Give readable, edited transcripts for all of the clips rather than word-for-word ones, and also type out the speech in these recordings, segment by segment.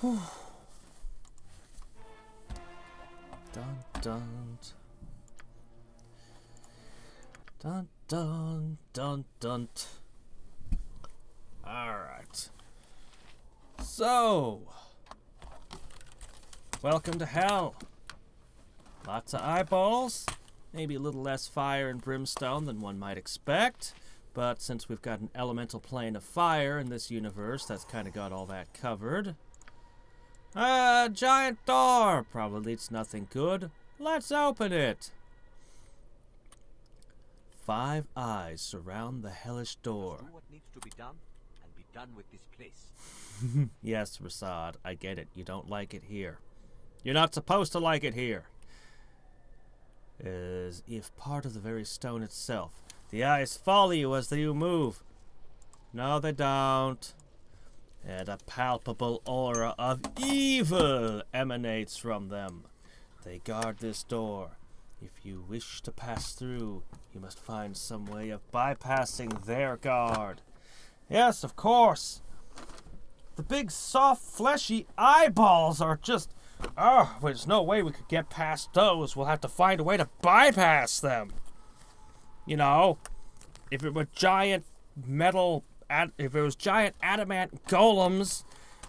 Dun dun. Dun dun dun dun. Alright. So, welcome to hell. Lots of eyeballs. Maybe a little less fire and brimstone than one might expect. But since we've got an elemental plane of fire in this universe, that's kind of got all that covered. Giant door! Probably leads to nothing good. Let's open it! 5 eyes surround the hellish door. Do what needs to be done, and be done with this place. Yes, Rasad, I get it. You don't like it here. You're not supposed to like it here. As if part of the very stone itself. The eyes follow you as you move. No, they don't. And a palpable aura of evil emanates from them. They guard this door. If you wish to pass through, you must find some way of bypassing their guard. Yes, of course. The big, soft, fleshy eyeballs are just... Oh, there's no way we could get past those. We'll have to find a way to bypass them. You know, if it were giant metal... If it was giant adamant golems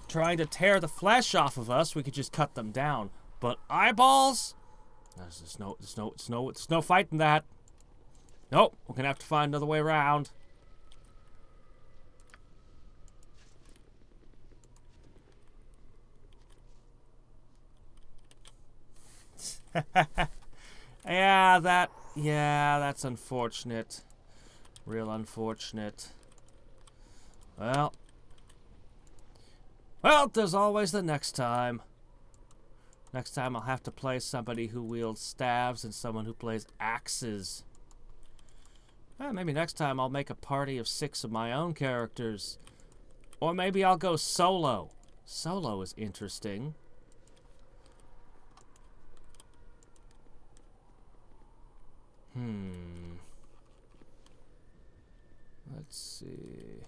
trying to tear the flesh off of us, we could just cut them down. But eyeballs? There's no fighting that. Nope, we're gonna have to find another way around. Yeah, that's unfortunate. Real unfortunate. Well, there's always the next time. Next time I'll have to play somebody who wields staves and someone who plays axes. Well, maybe next time I'll make a party of 6 of my own characters. Or maybe I'll go solo. Solo is interesting. Let's see.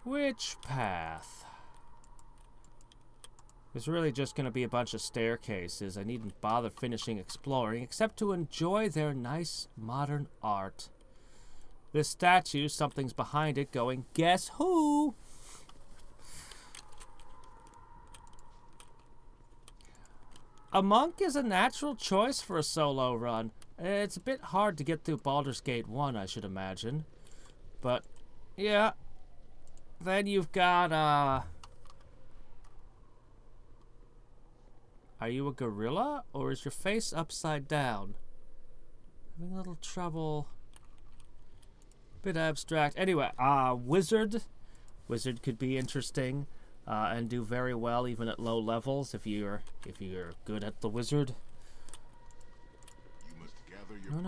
Which path? It's really just going to be a bunch of staircases. I needn't bother finishing exploring, except to enjoy their nice modern art. This statue, something's behind it going, guess who? A monk is a natural choice for a solo run. It's a bit hard to get through Baldur's Gate 1, I should imagine. But, yeah. Then you've got, Are you a gorilla, or is your face upside down? Having a little trouble. Bit abstract. Anyway, wizard. Wizard could be interesting, and do very well even at low levels if you're good at the wizard. You must gather your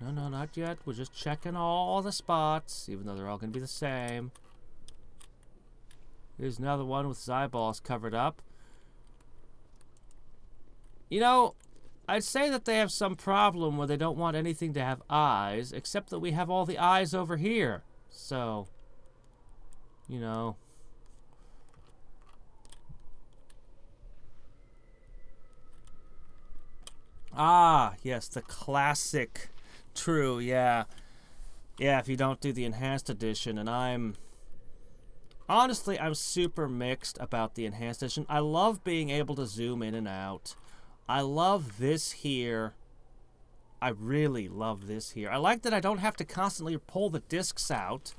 No, not yet. We're just checking all the spots, even though they're all going to be the same. Here's another one with his eyeballs covered up. You know, I'd say that they have some problem where they don't want anything to have eyes, except that we have all the eyes over here. So, you know. Ah, yes, the classic. True, yeah. Yeah, if you don't do the enhanced edition, and honestly, I'm super mixed about the enhanced edition. I love being able to zoom in and out. I love this here. I really love this here. I like that I don't have to constantly pull the discs out.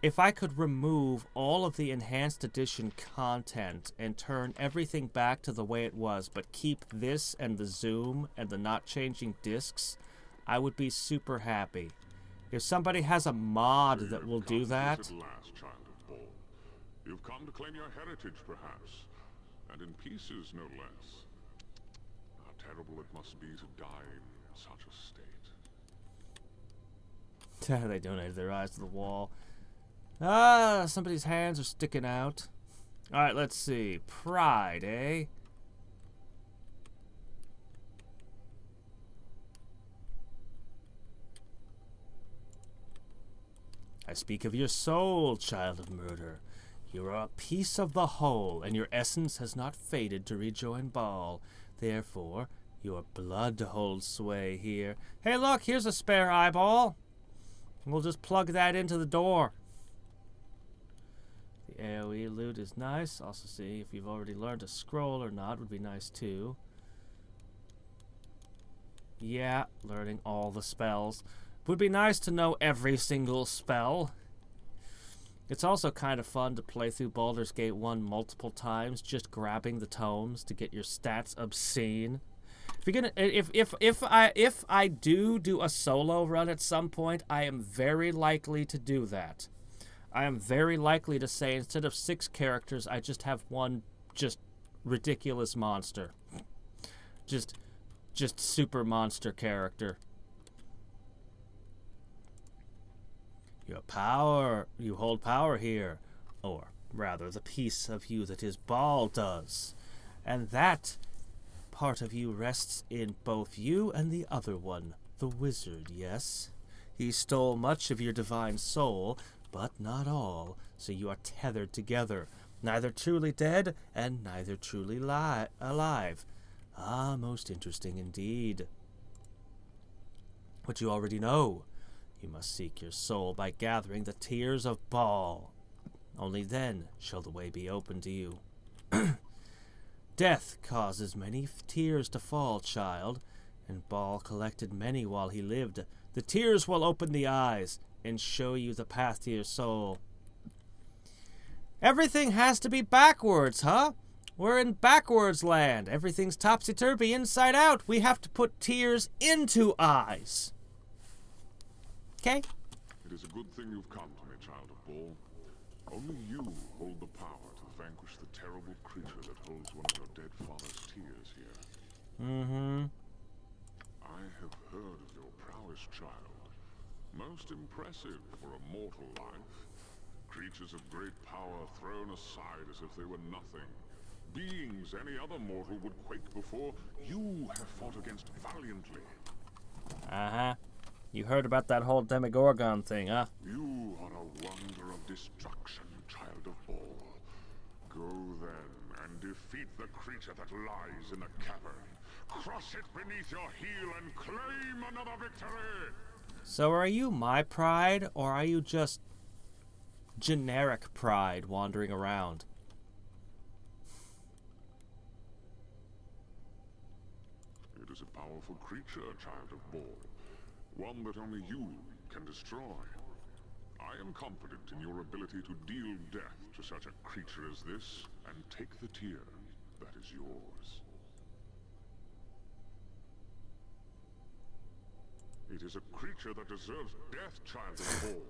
If I could remove all of the enhanced edition content and turn everything back to the way it was, but keep this and the zoom and the not changing discs, I would be super happy. If somebody has a mod that will do that... At last, child of Ball. You've come to claim your heritage, perhaps, and in pieces, no less. How terrible it must be to die in such a state. They donated their eyes to the wall. Ah, somebody's hands are sticking out. Alright, let's see. Pride, eh? I speak of your soul, child of murder. You are a piece of the whole, and your essence has not faded to rejoin Baal. Therefore, your blood holds sway here. Hey, look, here's a spare eyeball. We'll just plug that into the door. The AoE loot is nice. Also see if you've already learned to scroll or not would be nice too. Yeah, learning all the spells. Would be nice to know every single spell. It's also kind of fun to play through Baldur's Gate 1 multiple times, just grabbing the tomes to get your stats obscene. If you're gonna, if I do a solo run at some point, I am very likely to do that. I am very likely to say instead of 6 characters, I just have one just ridiculous monster. Just super monster character. You hold power here, or rather the piece of you that is Baal does. And that part of you rests in both you and the other one, the wizard, yes? He stole much of your divine soul, but not all, so you are tethered together, neither truly dead and neither truly alive. Ah, most interesting indeed. But you already know. You must seek your soul by gathering the tears of Baal. Only then shall the way be open to you. Death causes many tears to fall, child, and Baal collected many while he lived. The tears will open the eyes and show you the path to your soul. Everything has to be backwards, huh? We're in backwards land. Everything's topsy-turvy, inside out. We have to put tears into eyes. Okay? It is a good thing you've come to me, child of Baal. Only you hold the power to vanquish the terrible creature that holds one of your dead father's tears here. Mm-hmm. I have heard of your prowess, child. Most impressive for a mortal life. Creatures of great power thrown aside as if they were nothing. Beings any other mortal would quake before. You have fought against valiantly. Uh-huh. You heard about that whole Demogorgon thing, huh? You are a wonder of destruction, child of Baal. Go then and defeat the creature that lies in the cavern. Crush it beneath your heel and claim another victory! So are you my pride, or are you just generic pride wandering around? It is a powerful creature, child of Baal. One that only you can destroy. I am confident in your ability to deal death to such a creature as this, and take the tear that is yours. It is a creature that deserves death, child of Baal.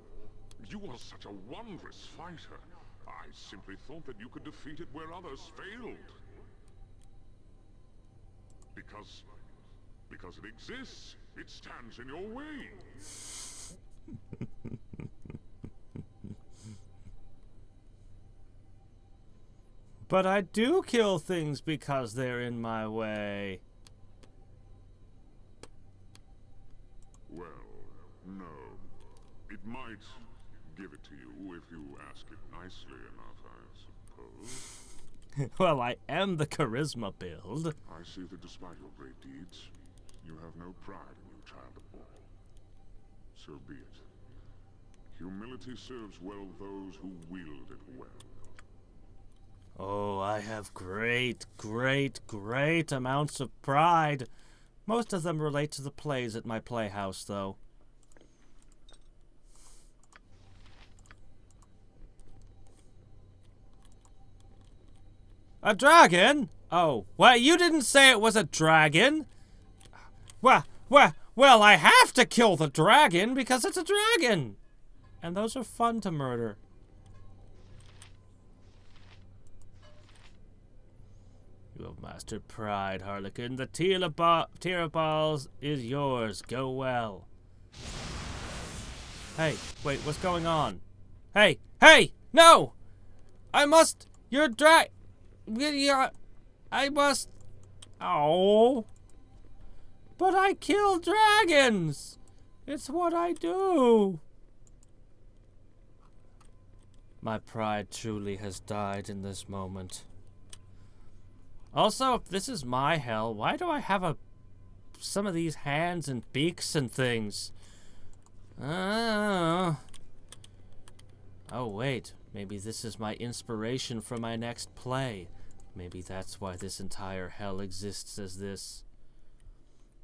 You are such a wondrous fighter. I simply thought that you could defeat it where others failed. Because it exists. It stands in your way. But I do kill things because they're in my way. Well, no. It might give it to you if you ask it nicely enough, I suppose. Well, I am the charisma build. I see that despite your great deeds, you have no pride in you, child of Baal. So be it. Humility serves well those who wield it well. Oh, I have great amounts of pride. Most of them relate to the plays at my playhouse, though. A dragon? Oh, well, you didn't say it was a dragon. Well, I have to kill the dragon because it's a dragon. And those are fun to murder. You have mastered pride, Harlequin. The tear of balls is yours. Go well. Hey, wait, what's going on? Hey, no! I must, you're I must, oh. But I kill dragons! It's what I do! My pride truly has died in this moment. Also, if this is my hell, why do I have some of these hands and beaks and things? Oh, wait. Maybe this is my inspiration for my next play. Maybe that's why this entire hell exists as this.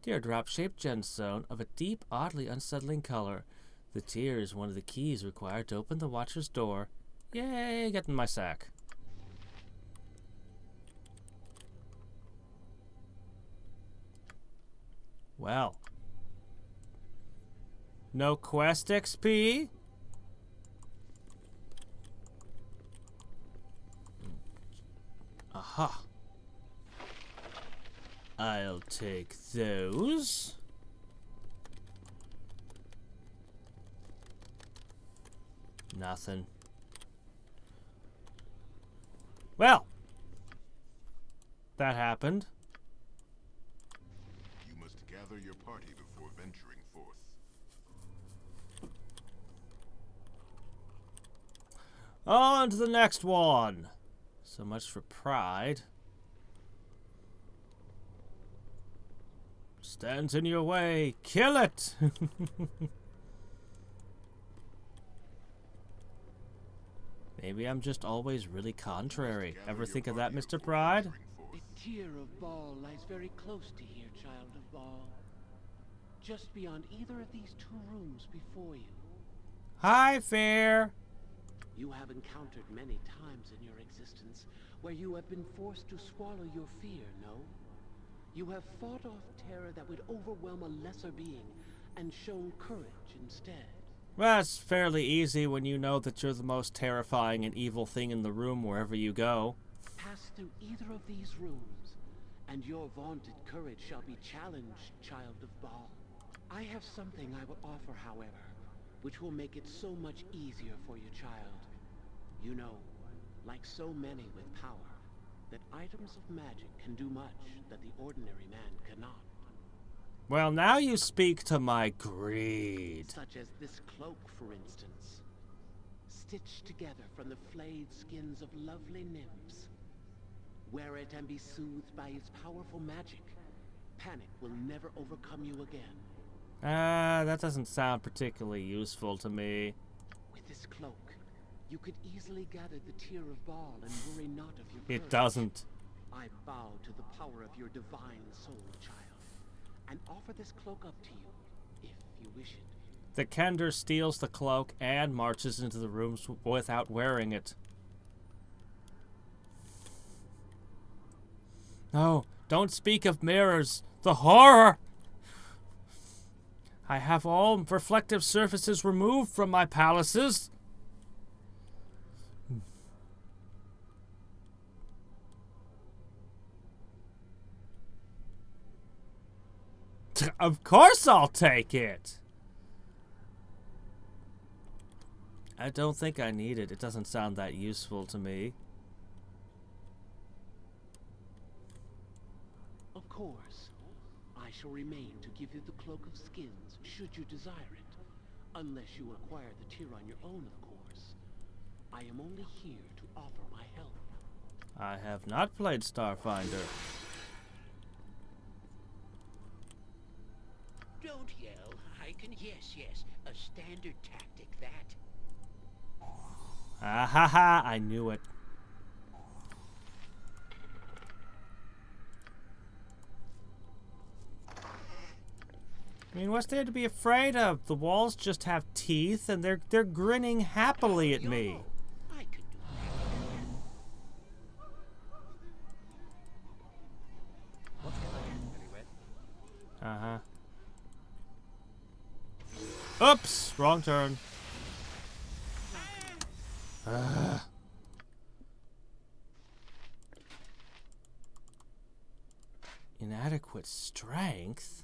Teardrop-shaped gemstone of a deep, oddly unsettling color. The tear is one of the keys required to open the Watcher's door. Yay, get in my sack. Well. No quest XP? Aha. I'll take those. Nothing. Well, that happened. You must gather your party before venturing forth. On to the next one. So much for pride. Stands in your way. Kill it! Maybe I'm just always really contrary. Ever think of that, Mr. Pride? The Tear of Baal lies very close to here, Child of Baal. Just beyond either of these two rooms before you. Hi, Fair! You have encountered many times in your existence where you have been forced to swallow your fear, no? You have fought off terror that would overwhelm a lesser being and shown courage instead. Well, it's fairly easy when you know that you're the most terrifying and evil thing in the room wherever you go. Pass through either of these rooms, and your vaunted courage shall be challenged, Child of Baal. I have something I will offer, however, which will make it so much easier for you, child. You know, like so many with power, that items of magic can do much that the ordinary man cannot. Well, now you speak to my greed. Such as this cloak, for instance. Stitched together from the flayed skins of lovely nymphs. Wear it and be soothed by its powerful magic. Panic will never overcome you again. That doesn't sound particularly useful to me. With this cloak, you could easily gather the Tear of Baal and worry not of your courage. It doesn't. I bow to the power of your divine soul, child, and offer this cloak up to you, if you wish it. The Kender steals the cloak and marches into the rooms without wearing it. No, don't speak of mirrors. The horror! I have all reflective surfaces removed from my palaces. Of course I'll take it. I don't think I need it. It doesn't sound that useful to me. Of course. I shall remain to give you the Cloak of Skins, should you desire it. Unless you acquire the tear on your own, of course. I am only here to offer my help. I have not played Starfinder. Don't yell. I can... Yes. A standard tactic, that. Ah ha ha, I knew it. I mean, what's there to be afraid of? The walls just have teeth and they're grinning happily at me. I could do that. What's going on, anyway? Oops, wrong turn. Inadequate strength?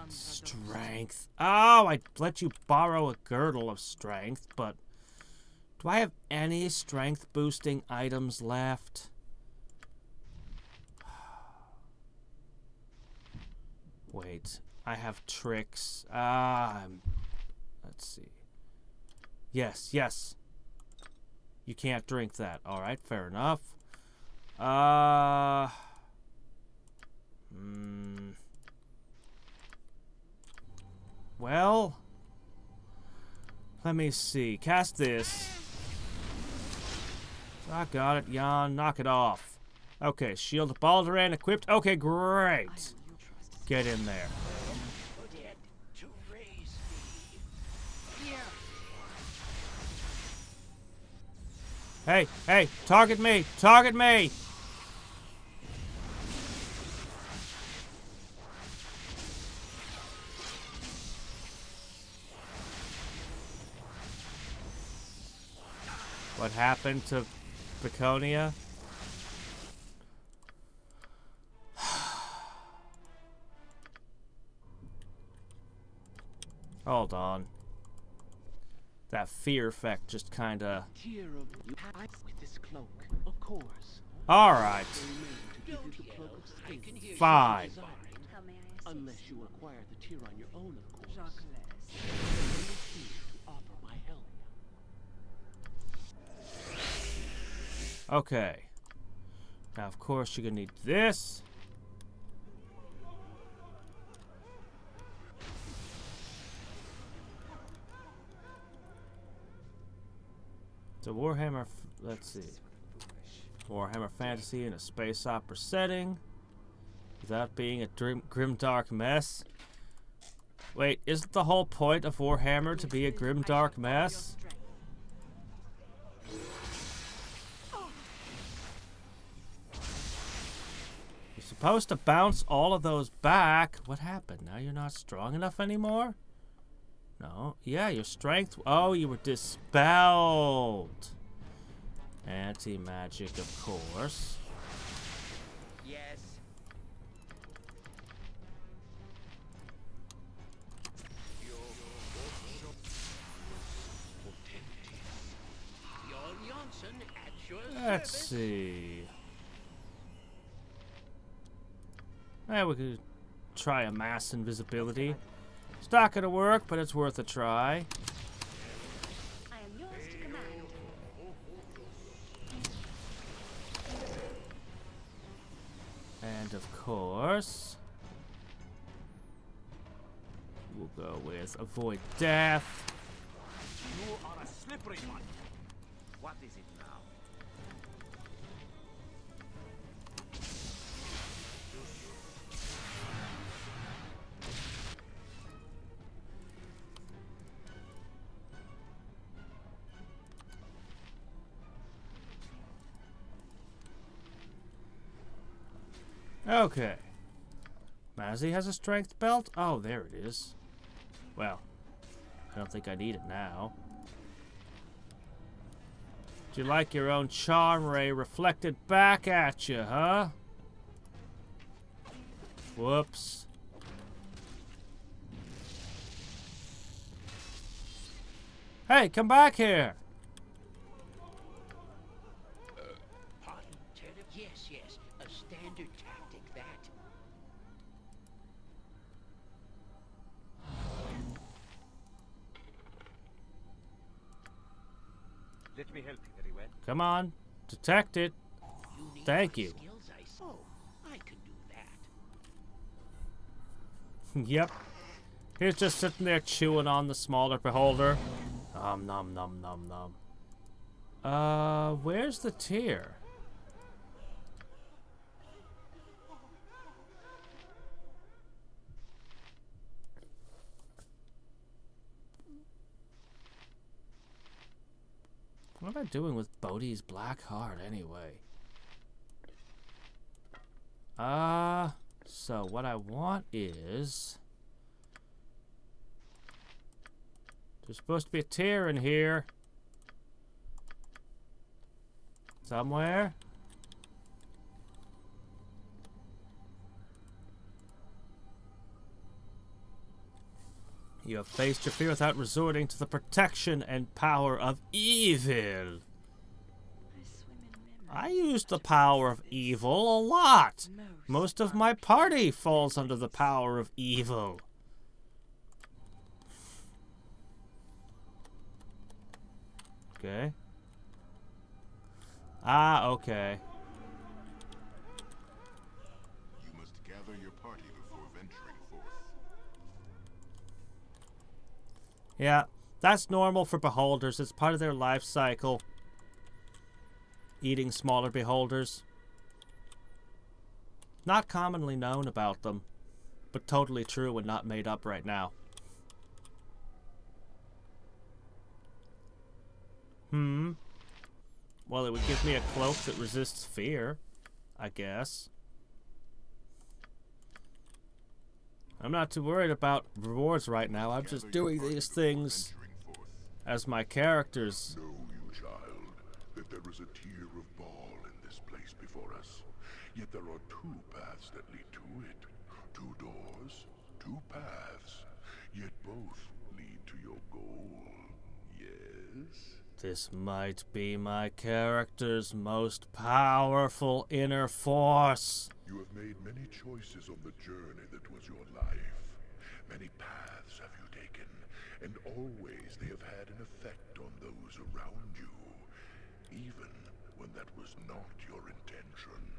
Strength. Oh, I let you borrow a girdle of strength, but do I have any strength boosting items left? Wait, I have tricks. Let's see. Yes, yes. You can't drink that. Alright, fair enough. Well, let me see. Cast this. I got it, Jan. Knock it off. Okay, shield of Baldur equipped. Okay, great. Get in there. Hey, hey, target me! Target me! What happened to Baconia? Hold on. That fear effect just kinda... with this cloak, of course. Alright. Fine. Unless you acquire the tear on your own, of course. To offer my help. Okay. Now, of course, you're gonna need this. So Warhammer, let's see. Warhammer Fantasy in a space opera setting. Without being a grimdark mess. Wait, isn't the whole point of Warhammer to be a grimdark mess? You're supposed to bounce all of those back. What happened? Now you're not strong enough anymore? No. Yeah, your strength... Oh, you were dispelled. Anti-magic, of course. Yes. Let's see. We could try a mass invisibility. It's not gonna work, but it's worth a try. I am yours to command. And of course, we'll go with avoid death. You are a slippery one. What is it now? Okay. Mazzy has a strength belt? Oh, there it is. Well, I don't think I need it now. Do you like your own charm ray reflected back at you, huh? Whoops. Hey, come back here! Pardon? Yes, yes. A standard tactic, that. Let me help you very well. Come on. Detect it. Thank you. Skills, I saw. I can do that. Yep. He's just sitting there chewing on the smaller beholder. Nom nom nom nom nom. Where's the tear? What am I doing with Bodhi's black heart anyway? So what I want is... There's supposed to be a tear in here. Somewhere. You have faced your fear without resorting to the protection and power of evil. I used the power of evil a lot. Most of my party falls under the power of evil. Okay. Ah, okay. You must gather your party before venturing forth. Yeah, that's normal for beholders. It's part of their life cycle. Eating smaller beholders. Not commonly known about them, but totally true and not made up right now. Well, it would give me a cloak that resists fear, I guess. I'm not too worried about rewards right now. I'm just doing these things as my characters. Know you, child, that there is a tier of Baal in this place before us. Yet there are two paths that lead to it. Two doors, two paths. Yet both lead to your goal. Yes? This might be my character's most powerful inner force. You have made many choices on the journey that was your life. Many paths have you taken, and always they have had an effect on those around you, even when that was not your intention.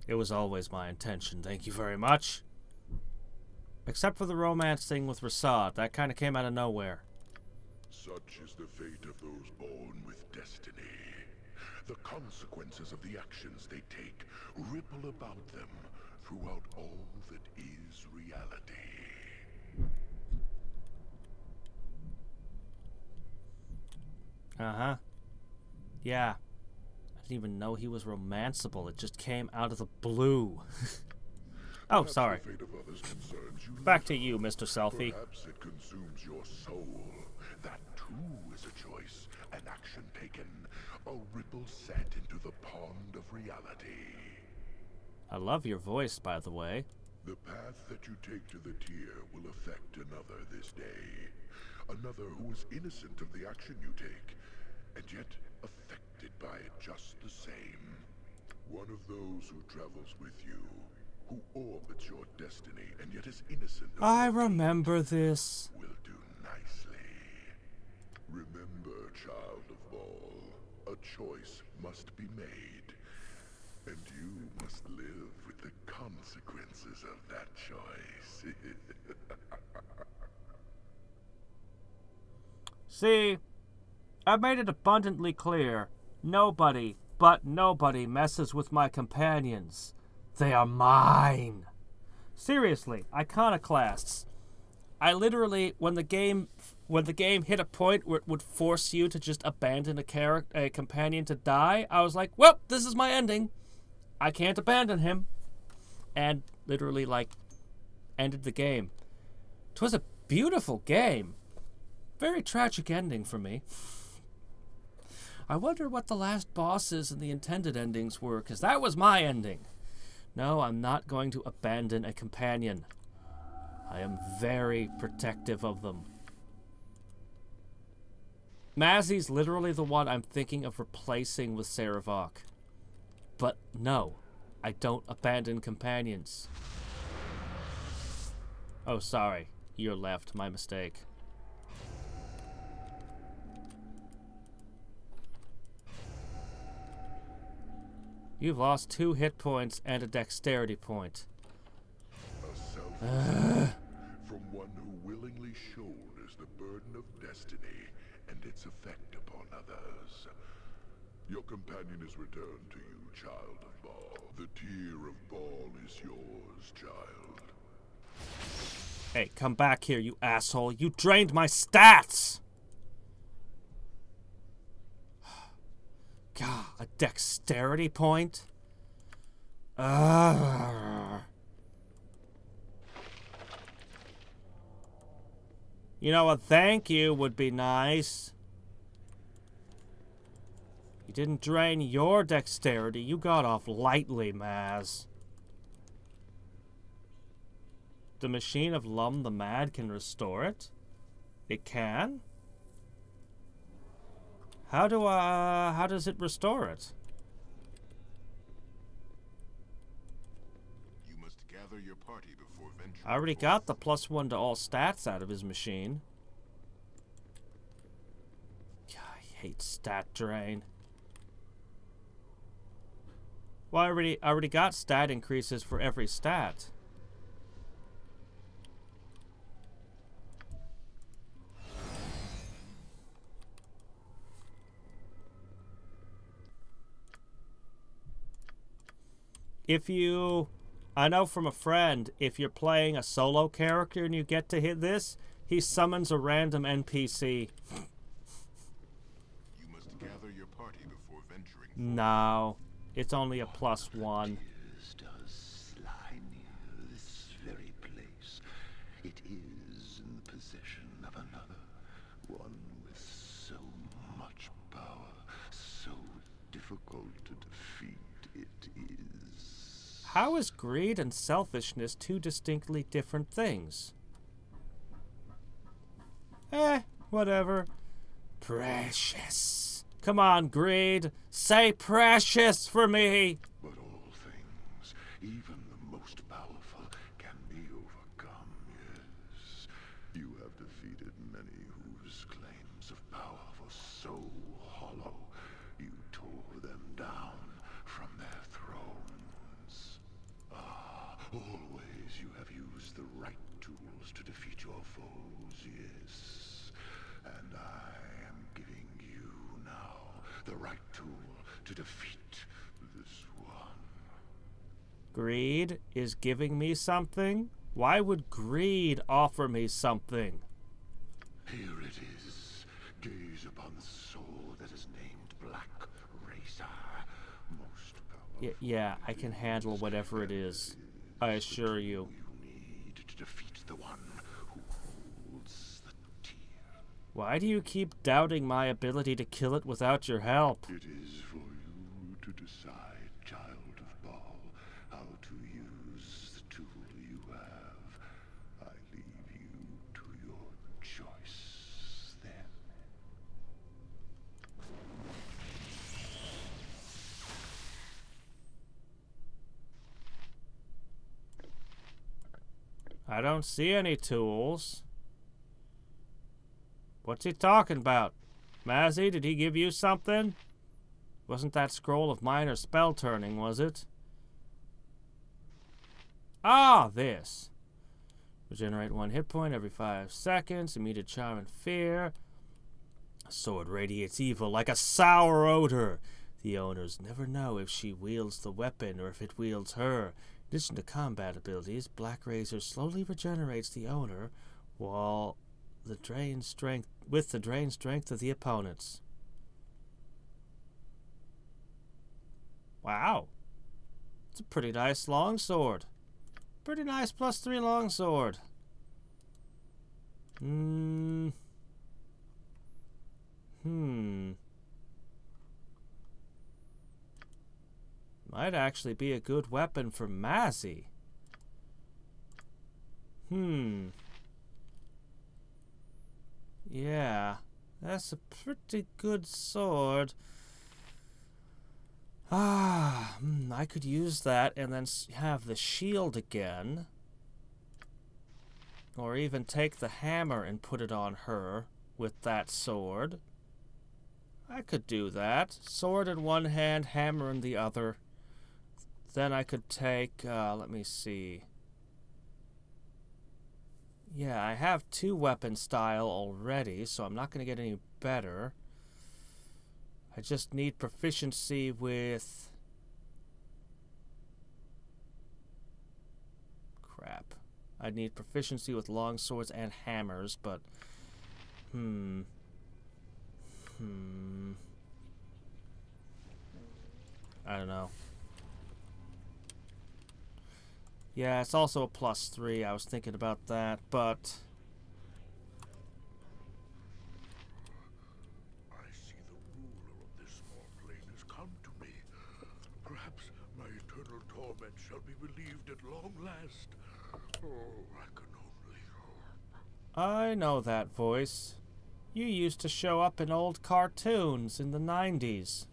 It was always my intention, thank you very much. Except for the romance thing with Rasad, that kind of came out of nowhere. Such is the fate of those born with destiny. The consequences of the actions they take ripple about them throughout all that is reality. Uh-huh. Yeah. I didn't even know he was romanceable. It just came out of the blue. Oh, Perhaps sorry. the fate of others concerns you Back to little. you, Mr. Selfie. Perhaps it consumes your soul. That too is a choice, an action taken, a ripple set into the pond of reality. I love your voice, by the way. The path that you take to the tier will affect another this day. Another who is innocent of the action you take, and yet affected by it just the same. One of those who travels with you, who orbits your destiny and yet is innocent of I your remember this. will do nicely. Remember, child of Baal, a choice must be made, and you must live with the consequences of that choice. See, I've made it abundantly clear. Nobody, but nobody, messes with my companions. They are mine. Seriously, iconoclasts. I literally, when the game hit a point where it would force you to just abandon a companion to die, I was like, well, this is my ending. I can't abandon him. And literally, like, ended the game. 'Twas a beautiful game. Very tragic ending for me. I wonder what the last bosses and the intended endings were, because that was my ending. No, I'm not going to abandon a companion. I am very protective of them. Mazzy's literally the one I'm thinking of replacing with Saravok. But no, I don't abandon companions. Oh, sorry. You're left. My mistake. You've lost 2 hit points and a dexterity point. A selfless from one who willingly shoulders the burden of destiny and its effect upon others. Your companion is returned to you, child of Baal. The tier of Baal is yours, child. Hey, come back here, you asshole. You drained my stats! God, a dexterity point? You know, a thank you would be nice. You didn't drain your dexterity. You got off lightly, Maz. The Machine of Lum the Mad can restore it? It can? How does it restore it? You must gather your party before venturing. I already got the +1 to all stats out of his machine. God. hate stat drain. Well, I already got stat increases for every stat. If you... I know from a friend, if you're playing a solo character and you get to hit this, he summons a random NPC. You must gather your party before venturing. No, it's only a +1. Does lie near this very place. It is in the possession of another, one with so much power, so difficult to defeat. It is. How is greed and selfishness two distinctly different things? Whatever. Precious. Come on, greed. Say precious for me. But all things, even the most powerful, can be overcome, yes. You have defeated many whose claims of power were so hollow, you tore them down from their thrones. Ah, always you have used the right tools to defeat your foes, yes. And I am giving you now the right tool to defeat this one. Greed is giving me something? Why would greed offer me something? Here it is. Gaze upon the sword that is named Black Razor. Most powerful. Yeah, I can handle whatever it is. I assure you. You need to defeat the one who holds the tear. Why do you keep doubting my ability to kill it without your help? It is for you to decide, child of Baal, how to use the tool you have. I leave you to your choice then. I don't see any tools. What's he talking about? Mazzy, did he give you something? Wasn't that scroll of minor spell turning, was it? Ah, this. Regenerate 1 hit point every 5 seconds. Immediate charm and fear. A sword radiates evil like a sour odor. The owners never know if she wields the weapon or if it wields her. In addition to combat abilities, Black Razor slowly regenerates the owner while the drained strength of the opponents. Wow. It's a pretty nice longsword. Pretty nice +3 longsword. Might actually be a good weapon for Mazzy. Yeah, that's a pretty good sword. I could use that and then have the shield again. Or even take the hammer and put it on her with that sword. I could do that. Sword in one hand, hammer in the other. Then I could take, let me see. Yeah, I have 2 weapon style already, so I'm not going to get any better. I just need proficiency with... Crap. I need proficiency with long swords and hammers, but... I don't know. Yeah, it's also a +3. I was thinking about that, but... I see the ruler of this small plane has come to me. Perhaps my eternal torment shall be relieved at long last. Oh, I can only hope. I know that voice. You used to show up in old cartoons in the 90s.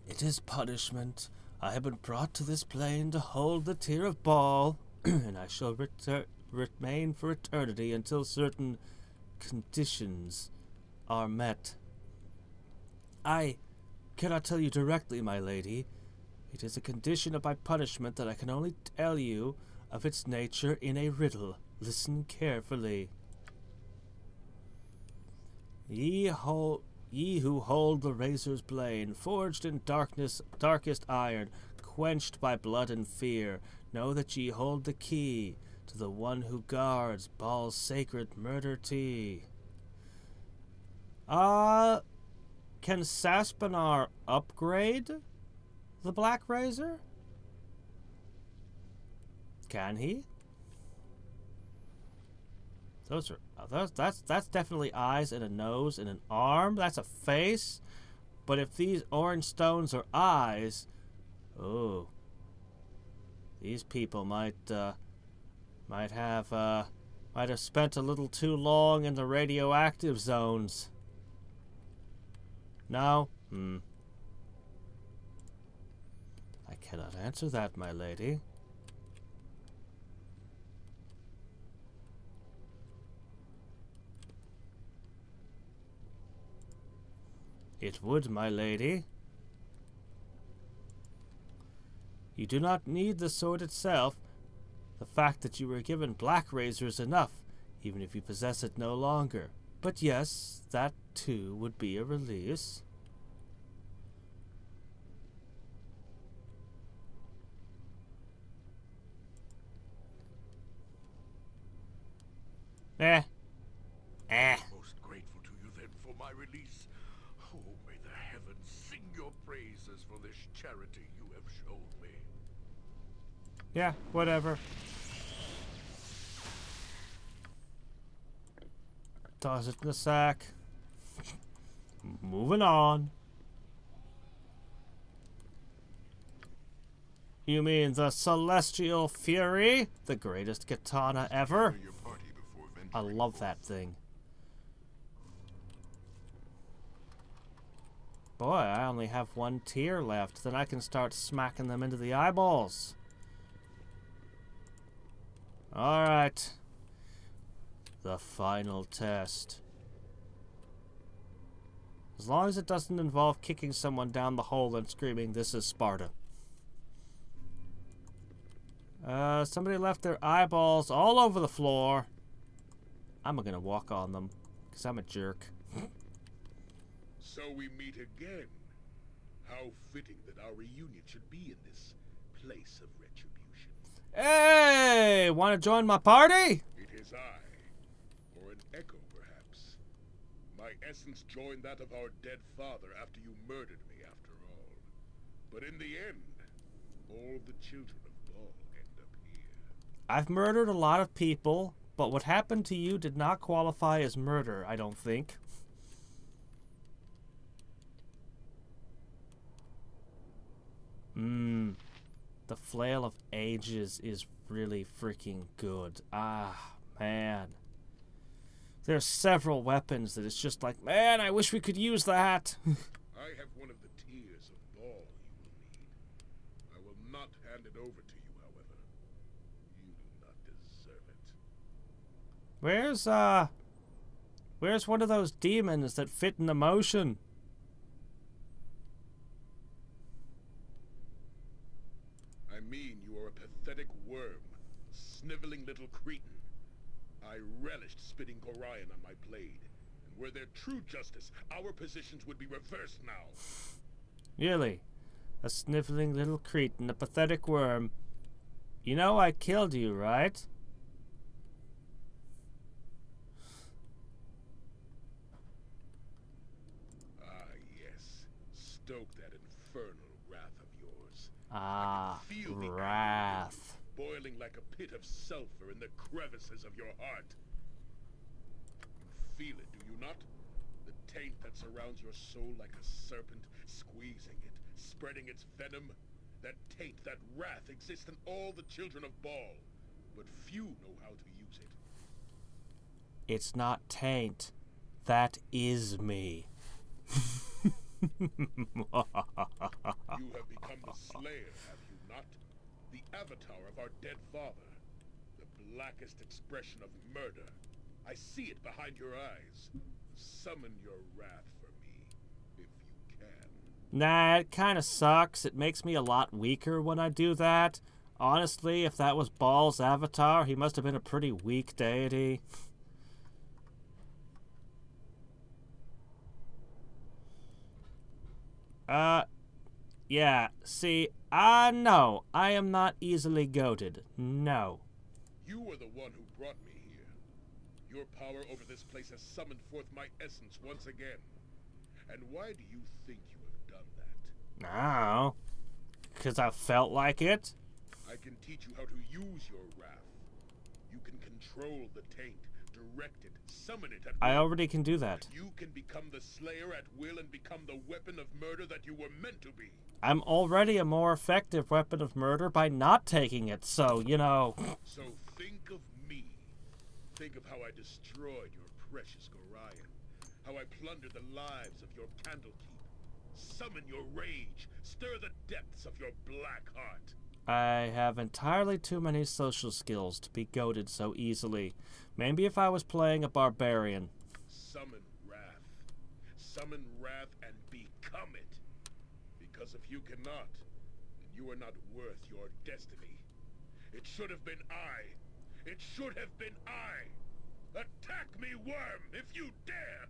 It is punishment. I have been brought to this plane to hold the tear of Baal. and I shall remain for eternity until certain conditions are met. I cannot tell you directly, my lady. It is a condition of my punishment that I can only tell you of its nature in a riddle. Listen carefully. Ye who hold the razor's blade, forged in darkest iron, quenched by blood and fear, know that ye hold the key to the one who guards Baal's sacred murder tea. Can Saspinar upgrade the Black Razor? Can he? That's definitely eyes and a nose and an arm. That's a face. But if these orange stones are eyes, oh, these people might have spent a little too long in the radioactive zones. No? I cannot answer that, my lady. It would, my lady. You do not need the sword itself. The fact that you were given Black Razor is enough, even if you possess it no longer. But yes, that too would be a release. Most grateful to you then for my release. Oh, may the heavens sing your praises for this charity you have shown me. Yeah, whatever. Toss it in the sack. Moving on. You mean the Celestial Fury? The greatest katana ever? I love that thing. Boy, I only have one tier left. Then I can start smacking them into the eyeballs. Alright. The final test. As long as it doesn't involve kicking someone down the hole and screaming, "This is Sparta." Somebody left their eyeballs all over the floor. I'm gonna walk on them, because I'm a jerk. So we meet again. How fitting that our reunion should be in this place of retribution. Hey! Want to join my party? It is I, or an echo perhaps. My essence joined that of our dead father after you murdered me after all. But in the end, all the children of Baal end up here. I've murdered a lot of people, but what happened to you did not qualify as murder, I don't think. The Flail of Ages is really freaking good. Ah, man. There's several weapons that it's just like, man, I wish we could use that. I have one of the tears of Baal you will need. I will not hand it over to you, however. You do not deserve it. Where's one of those demons that fit in the motion? I mean, you are a pathetic worm, a sniveling little cretin. I relished spitting Gorion on my blade, and were there true justice, our positions would be reversed now. Really? A sniveling little cretin, a pathetic worm. You know I killed you, right? Ah, yes. Stoke that infernal wrath of yours. Ah, Feel the wrath. boiling like a pit of sulfur in the crevices of your heart. You feel it, do you not? The taint that surrounds your soul like a serpent, squeezing it, spreading its venom. That taint, that wrath exists in all the children of Baal, but few know how to use it. It's not taint. That is me. You have become the Slayer, have you not? The avatar of our dead father. the blackest expression of murder. I see it behind your eyes. Summon your wrath for me, if you can. Nah, it kind of sucks. It makes me a lot weaker when I do that. Honestly, if that was Baal's avatar, he must have been a pretty weak deity. Yeah, see, no, I am not easily goaded. No. You were the one who brought me here. Your power over this place has summoned forth my essence once again. And why do you think you have done that? No. Because I felt like it? I can teach you how to use your wrath. You can control the taint, direct it, summon it at will. I already can do that. You can become the slayer at will and become the weapon of murder that you were meant to be. I'm already a more effective weapon of murder by not taking it, so, you know... So think of me. Think of how I destroyed your precious Gorion. How I plundered the lives of your Candlekeep. Summon your rage. Stir the depths of your black heart. I have entirely too many social skills to be goaded so easily. Maybe if I was playing a barbarian. Summon wrath. Summon wrath and become it. Because if you cannot, then you are not worth your destiny. It should have been I. It should have been I. Attack me, worm, if you dare!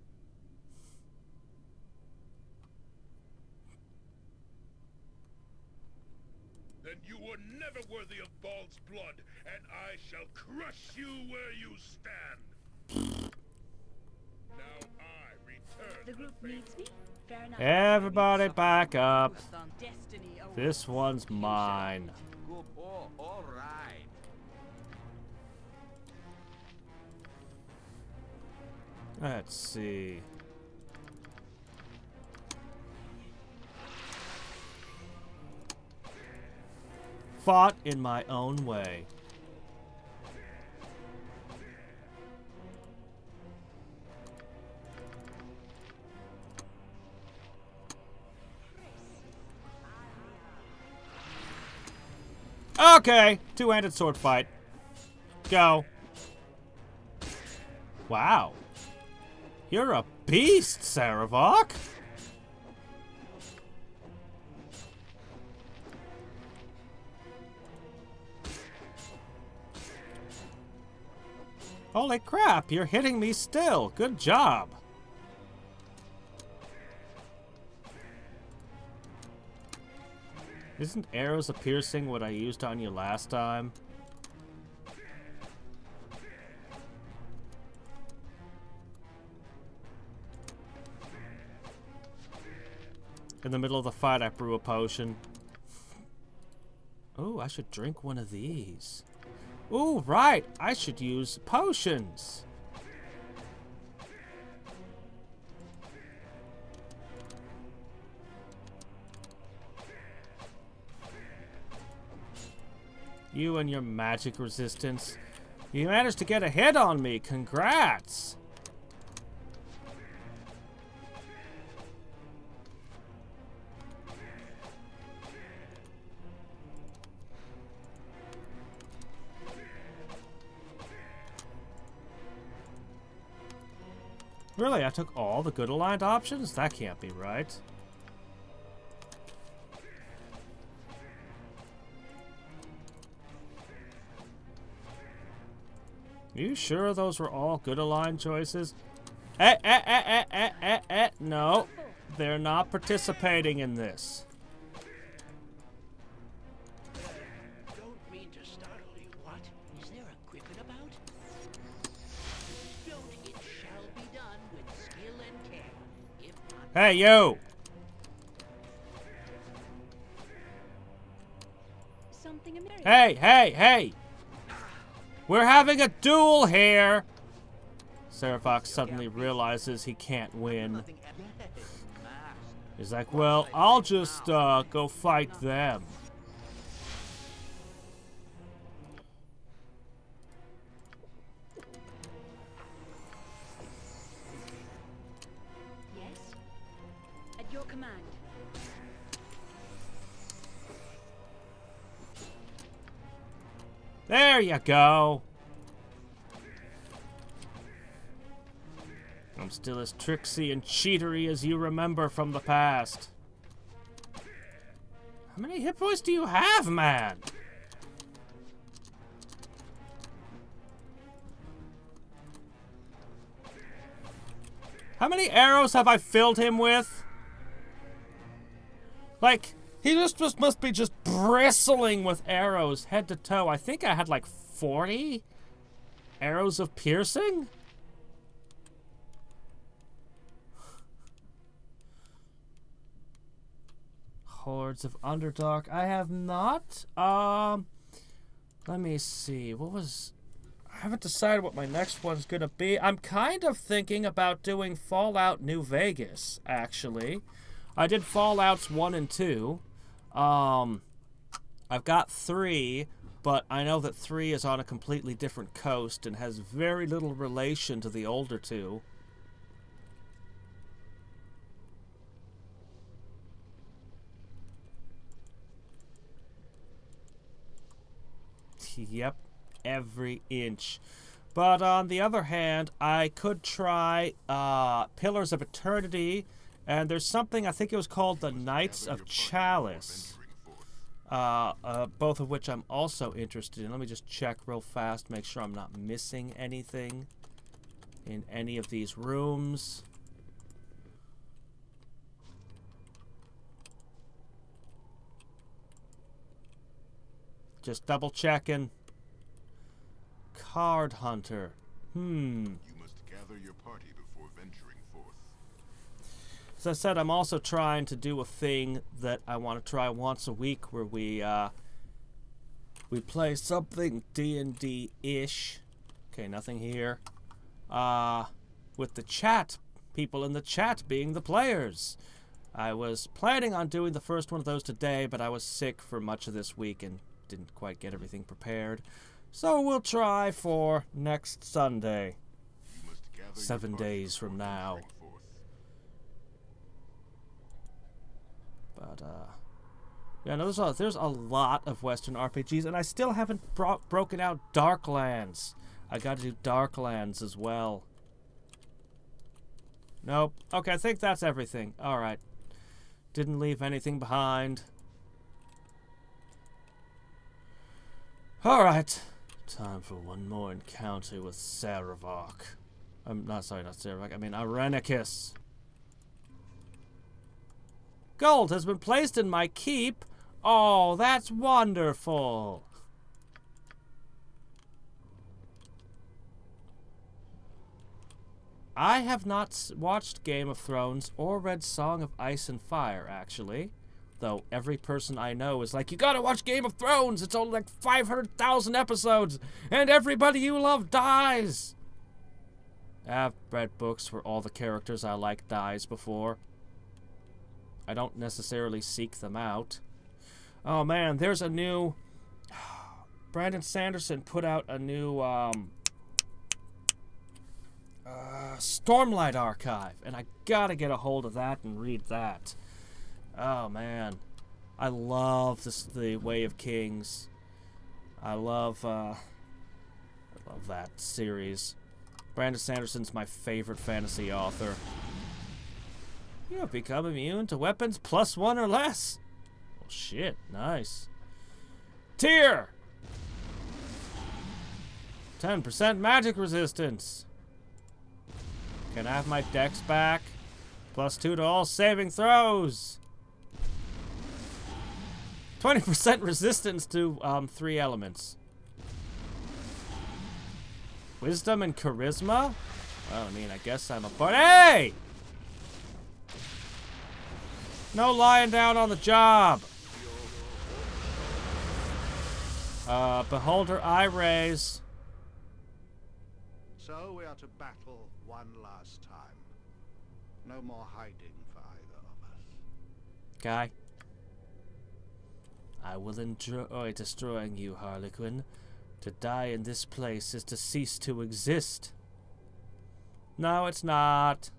Then you were never worthy of Baal's blood, and I shall crush you where you stand. Now I return. The group needs me. Fair enough. Everybody back up. Destiny awaits. This one's mine. Oh, all right. Let's see. Fought in my own way. Okay, two-handed sword fight. Go. Wow. You're a beast, Saravok. Holy crap, you're hitting me still. Good job. Isn't arrows a piercing what I used on you last time? In the middle of the fight, I brew a potion. Oh, I should drink one of these. Ooh, right! I should use potions! You and your magic resistance. You managed to get a hit on me. Congrats! Really, I took all the good aligned options? That can't be right. You sure those were all good aligned choices? No, they're not participating in this. Don't mean to startle you, what? Is there a griffin about? Don't, it shall be done with skill and care. If not, Hey, you! Something American. Hey! We're having a duel here! Saravok suddenly realizes he can't win. He's like, well, I'll just go fight them. Yes. At your command. There you go. I'm still as tricksy and cheatery as you remember from the past. How many hit points do you have, man? How many arrows have I filled him with? Like, he just must be just bristling with arrows head to toe. I think I had like 40 arrows of piercing. Hordes of Underdark. I have not. Let me see. What was... I haven't decided what my next one's gonna be. I'm kind of thinking about doing Fallout New Vegas, actually. I did Fallouts 1 and 2. I've got 3, but I know that 3 is on a completely different coast and has very little relation to the older 2. Yep, every inch. But on the other hand, I could try Pillars of Eternity, and there's something, I think it was called the Knights of Chalice. Both of which I'm also interested in. Let me just check real fast, make sure I'm not missing anything in any of these rooms. Just double checking. Card Hunter. You must gather your party before venturing forth. As I said, I'm also trying to do a thing that I want to try once a week where we play something D&D-ish. Okay, nothing here. With the chat, people in the chat being the players. I was planning on doing the first one of those today, but I was sick for much of this week and didn't quite get everything prepared. So we'll try for next Sunday. 7 days from now. But, yeah, no, there's a lot of Western RPGs, and I still haven't broken out Darklands. I gotta do Darklands as well. Nope. Okay, I think that's everything. Alright. Didn't leave anything behind. Alright. Time for one more encounter with Saravok. Not Saravok, I mean Irenicus. Gold has been placed in my keep. Oh, that's wonderful. I have not watched Game of Thrones or read Song of Ice and Fire, actually. Though every person I know is like, you gotta watch Game of Thrones! It's only like 500,000 episodes! And everybody you love dies! I've read books where all the characters I like dies before. I don't necessarily seek them out. Oh man, there's a new... Brandon Sanderson put out a new, Stormlight Archive, and I gotta get a hold of that and read that. Oh man, I love the Way of Kings. I love that series. Brandon Sanderson's my favorite fantasy author. You have become immune to weapons +1 or less. Well, shit, nice. Tier 10% magic resistance. Can I have my dex back? +2 to all saving throws. 20% resistance to 3 elements. Wisdom and charisma? Well, I mean, I guess I'm a bard. Hey! No lying down on the job. Beholder eye raise. So we are to battle one last time. No more hiding for either of us. Guy. I will enjoy destroying you, Harlequin. To die in this place is to cease to exist. No, it's not.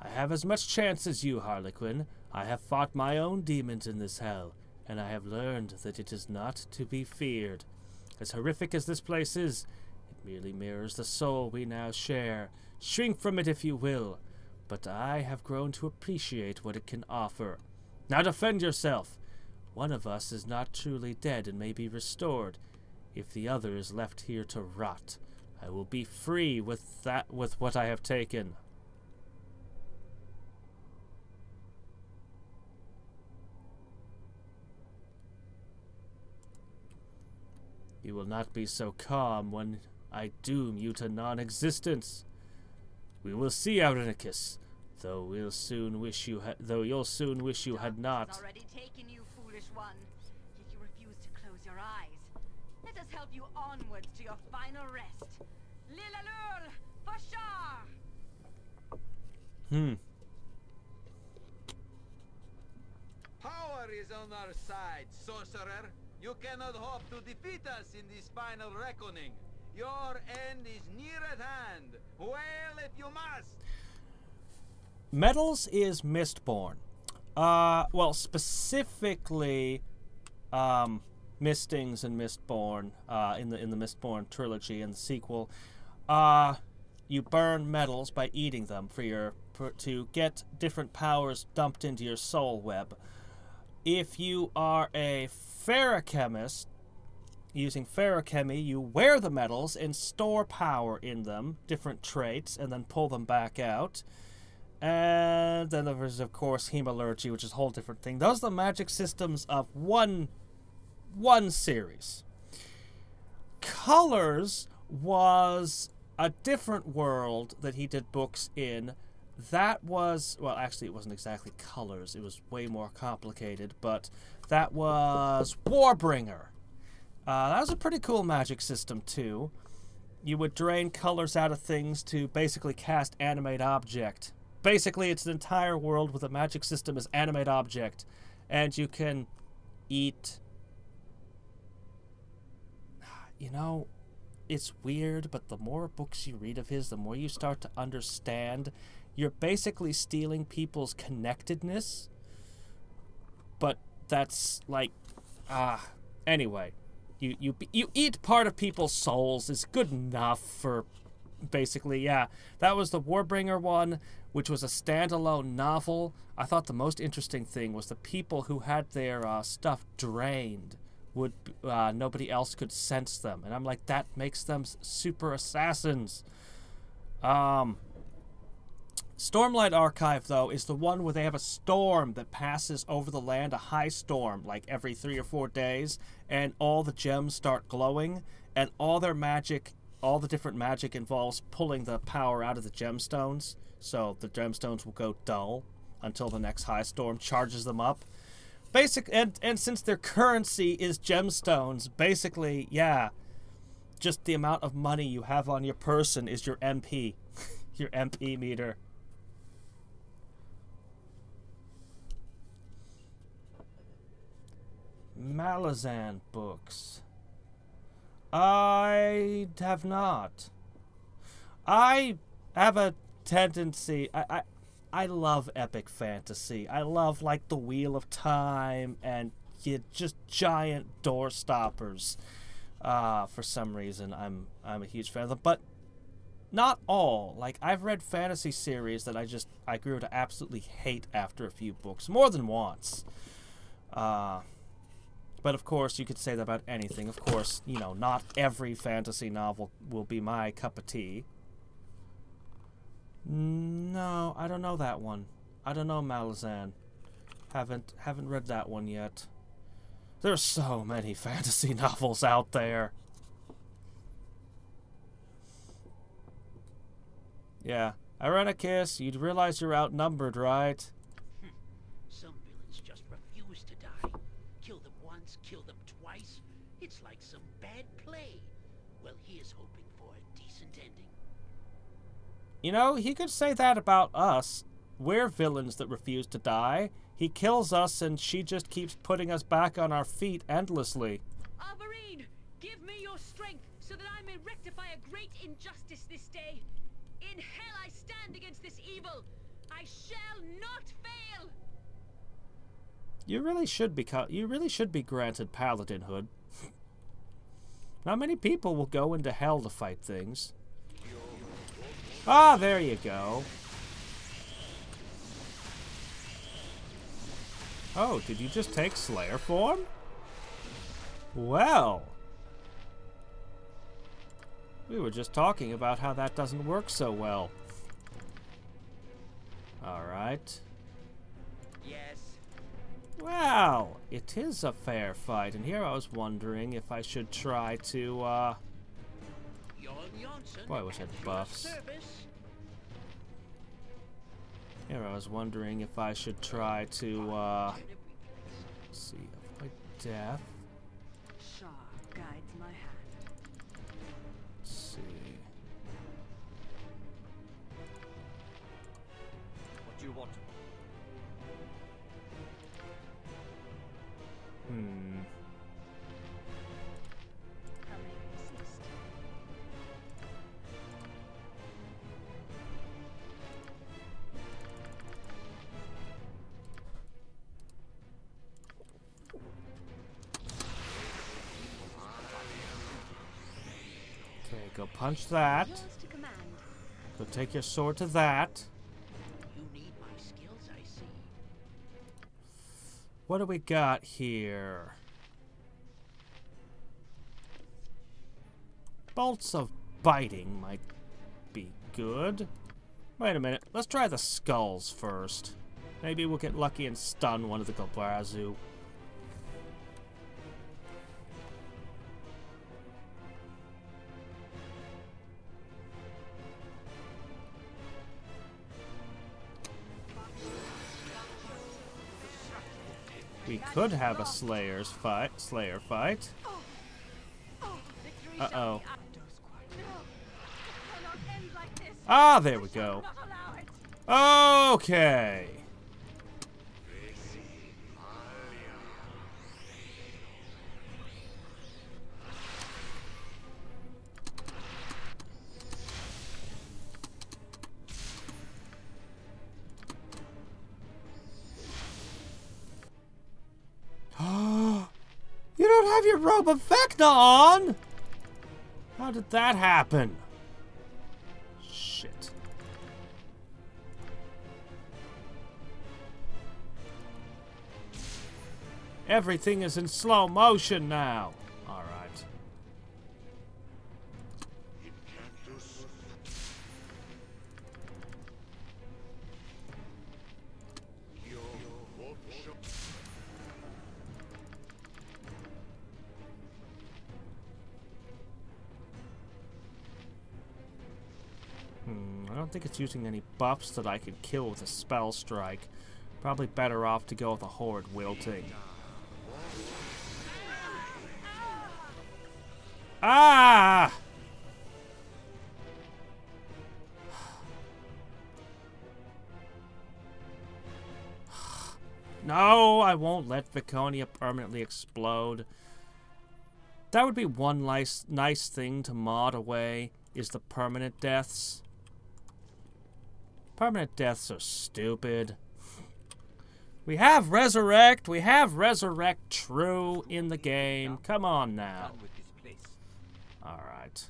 I have as much chance as you, Harlequin. I have fought my own demons in this hell, and I have learned that it is not to be feared. As horrific as this place is, it merely mirrors the soul we now share. Shrink from it if you will, but I have grown to appreciate what it can offer. Now defend yourself. One of us is not truly dead and may be restored. If the other is left here to rot, I will be free with what I have taken. You will not be so calm when I doom you to non-existence. We will see, Aurenicus, though you'll soon wish you had not. Already taken, you foolish one. Yet you refuse to close your eyes. Let us help you onwards to your final rest. Lilalul, Fashar! Power is on our side, sorcerer. You cannot hope to defeat us in this final reckoning. Your end is near at hand. Wail if you must. Metals is Mistborn. Well, specifically, Mistings and Mistborn, in the Mistborn trilogy and the sequel, you burn metals by eating them to get different powers dumped into your soul web. If you are a ferrochemist, using ferrochemy, you wear the metals and store power in them, different traits, and then pull them back out. And then there's, of course, hemalurgy, which is a whole different thing. Those are the magic systems of one series. Colors was a different world that he did books in. That was, well, actually, it wasn't exactly colors. It was way more complicated, but that was Warbringer. That was a pretty cool magic system, too. You would drain colors out of things to basically cast Animate Object. Basically, it's an entire world with a magic system as Animate Object. And you can eat... You know, it's weird, but the more books you read of his, the more you start to understand. You're basically stealing people's connectedness. But that's like... anyway. You eat part of people's souls is good enough for... Basically, yeah. That was the Warbringer one, which was a standalone novel. I thought the most interesting thing was the people who had their stuff drained would nobody else could sense them, and I'm like, that makes them super assassins. Stormlight Archive, though, is the one where they have a storm that passes over the land, a high storm, like every 3 or 4 days, and all the gems start glowing, and all their magic, all the different magic involves pulling the power out of the gemstones, so the gemstones will go dull until the next high storm charges them up. And since their currency is gemstones, basically, yeah, just the amount of money you have on your person is your MP, your MP meter. Malazan books. I have not. I have a tendency... I love epic fantasy. I love, like, the Wheel of Time and just giant door stoppers. For some reason, I'm a huge fan of them. But not all. Like, I've read fantasy series that I grew to absolutely hate after a few books. More than once. But, of course, you could say that about anything. Of course, you know, not every fantasy novel will be my cup of tea. No, I don't know that one. I don't know Malazan. Haven't read that one yet. There's so many fantasy novels out there. Yeah. Irenicus, you'd realize you're outnumbered, right? Some villains just refuse to die. Kill them once, kill them twice. It's like some bad play. Well, here's hoping for a decent ending. You know, he could say that about us. We're villains that refuse to die. He kills us and she just keeps putting us back on our feet endlessly. Alvarine, give me your strength so that I may rectify a great injustice this day. In hell I stand against this evil. I shall not fail. You really should be granted paladinhood. Not many people will go into hell to fight things. Ah, there you go. Oh, did you just take Slayer form? Well. We were just talking about how that doesn't work so well. Alright. Yes. Well, it is a fair fight, and here I was wondering if I should try to, boy, I wish I had buffs. Here I was wondering if I should try to, let's see, avoid death. Shah guides my hand. Let's see. What do you want? Coming ceased. Okay, go punch that. Yours to command. Go take your sword to that. You need my skills, I see. What do we got here? Bolts of biting might be good. Wait a minute. Let's try the skulls first. Maybe we'll get lucky and stun one of the Gobrazu. We could have a Slayer fight. Uh-oh. Ah, there we go. Okay. You don't have your robe of Vecna on! How did that happen? Shit. Everything is in slow motion now. Alright. I don't think it's using any buffs that I could kill with a spell strike. Probably better off to go with a horde wilting. Ah! No, I won't let Viconia permanently explode. That would be one nice thing to mod away, is the permanent deaths. Permanent deaths are stupid. We have Resurrect True in the game. Come on now. Alright.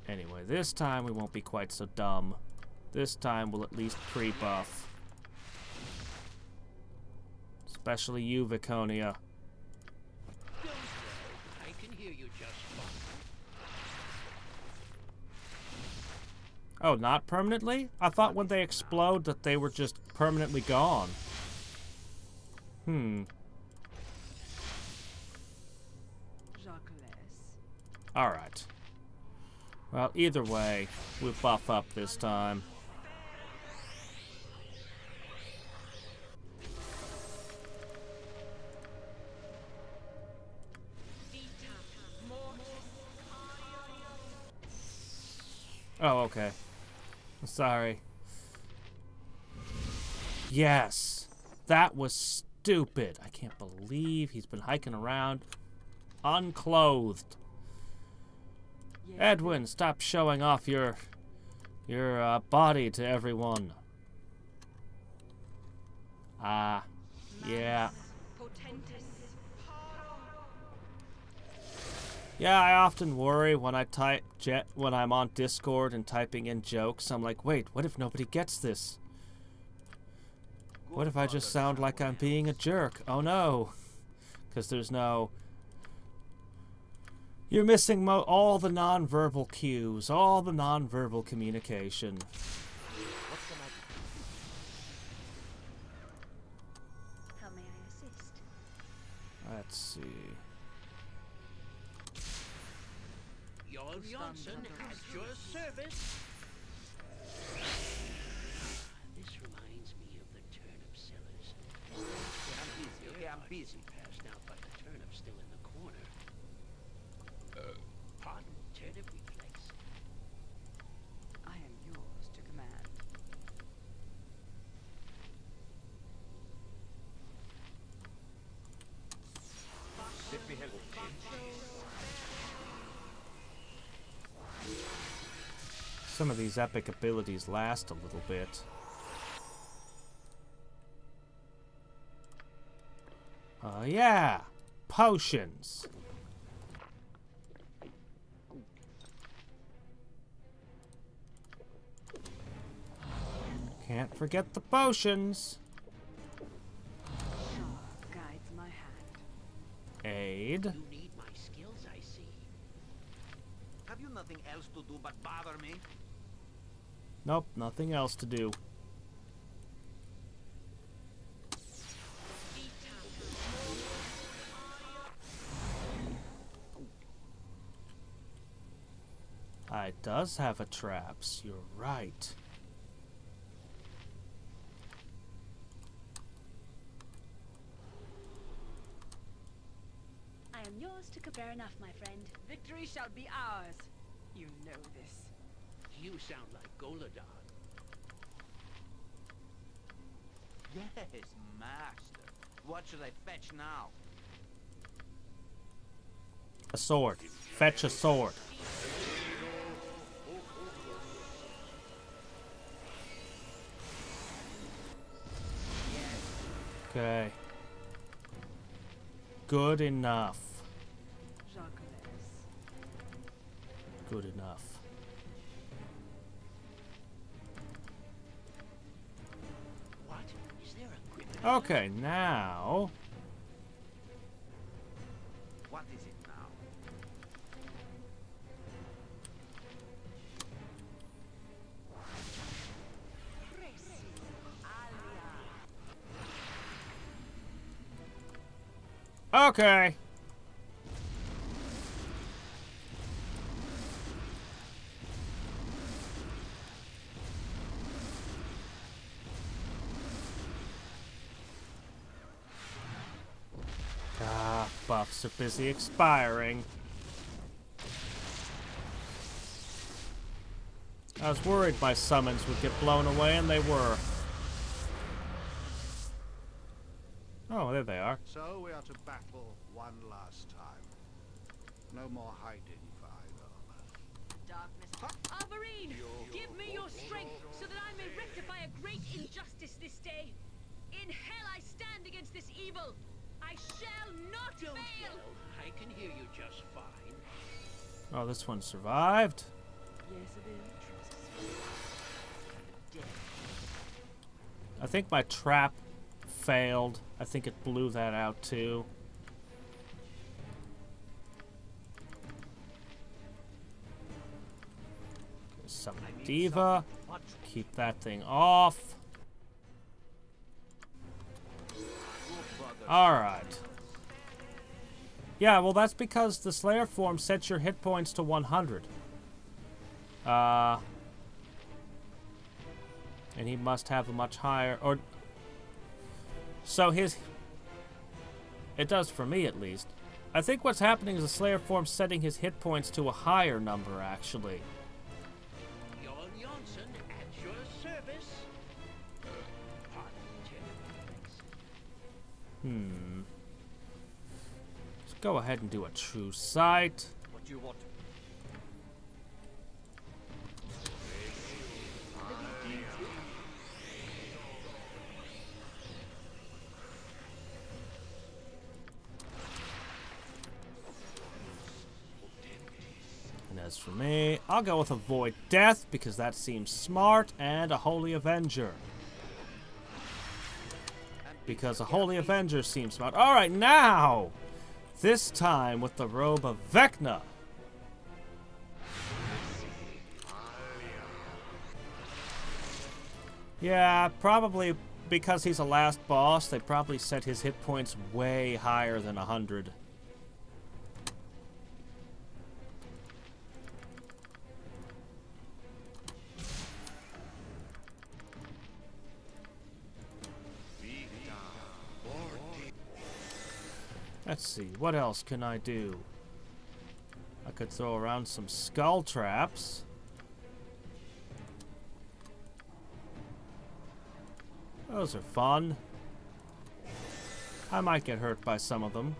Anyway, this time we won't be quite so dumb. This time we'll at least pre-buff. Especially you, Viconia. I can hear you just fine. Oh, not permanently? I thought when they explode that they were just permanently gone. Alright. Well, either way, we'll buff up this time. Oh, okay. Sorry. Yes! That was stupid. I can't believe he's been hiking around unclothed. Edwin, stop showing off your You're a body to everyone. Yeah. Yeah, I often worry when when I'm on Discord and typing in jokes. I'm like, wait, what if nobody gets this? What if I just sound like I'm being a jerk? Oh no. Because there's no... You're missing all the non-verbal cues, all the non-verbal communication. How may I assist? Let's see. Your Johnson at your service. This reminds me of the turnip sellers. I'm busy. Passed out by the turnip still in the corner. Pardon, turnip reflex. I am yours to command. Some of these epic abilities last a little bit. Yeah! Potions! Can't forget the potions! Guides my hand. Aid. You need my skills, I see. Have you nothing else to do but bother me? Nope, nothing else to do. It does have a traps, you're right. I am yours to fair enough, my friend. Victory shall be ours. You know this. You sound like Goladon. Yes, master. What should I fetch now? A sword. Fetch a sword. Okay. Good enough. Good enough. What? Is there a grip? Okay, now... What is it now? Okay. Buffs are busy expiring. I was worried my summons would get blown away, and they were. Oh, there they are. So we are to battle one last time. No more hiding for either of us. Darkness. Alvarine, give me your strength so that I may rectify a great injustice this day. In hell I stand against this evil. I shall not Don't fail. yell. I can hear you just fine. Oh, this one survived. Yes, it is. Dead. I think my trap failed. I think it blew that out too. Summon Diva. Keep that thing off. Alright. Yeah, well that's because the Slayer form sets your hit points to 100. And he must have a much higher... or. So his... It does for me, at least. I think what's happening is the Slayer form's setting his hit points to a higher number, actually. Jon Johnson at your service. Pardon, Let's go ahead and do a true sight. What do you want? As for me, I'll go with Avoid Death because that seems smart, and a Holy Avenger. Because a Holy Avenger seems smart. Alright, now! This time with the Robe of Vecna. Yeah, probably because he's a last boss, they probably set his hit points way higher than 100. Let's see, what else can I do? I could throw around some skull traps. Those are fun. I might get hurt by some of them.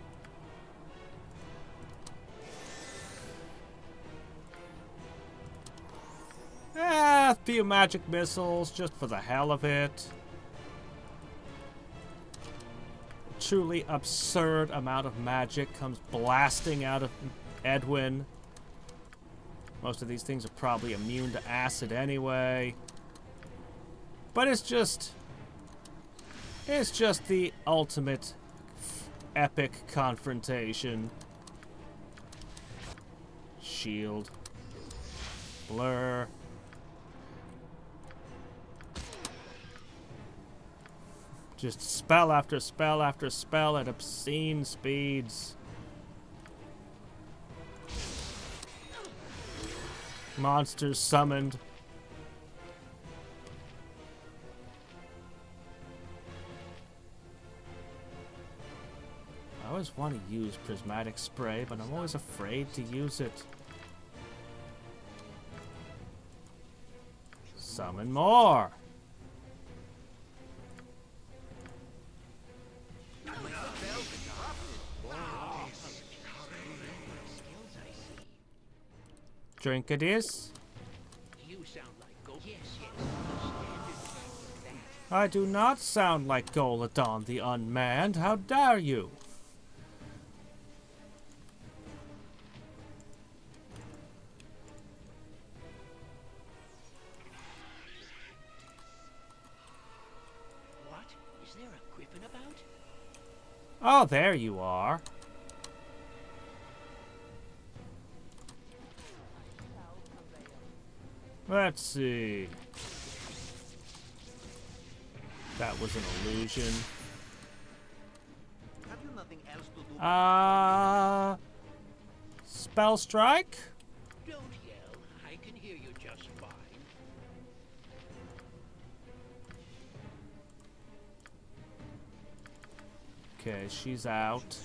A few magic missiles just for the hell of it. Truly absurd amount of magic comes blasting out of Edwin. Most of these things are probably immune to acid anyway. But it's just the ultimate epic confrontation. Shield. Blur. Just spell after spell after spell at obscene speeds. Monsters summoned. I always want to use prismatic spray, but I'm always afraid to use it. Summon more. Drink it is. You sound like Go. Yes. I do not sound like Golodon the Unmanned. How dare you? What? Is there a griffin about? Oh, there you are. Let's see. That was an illusion. Have you nothing else to do? Spell strike? Don't yell. I can hear you just fine. Okay, she's out.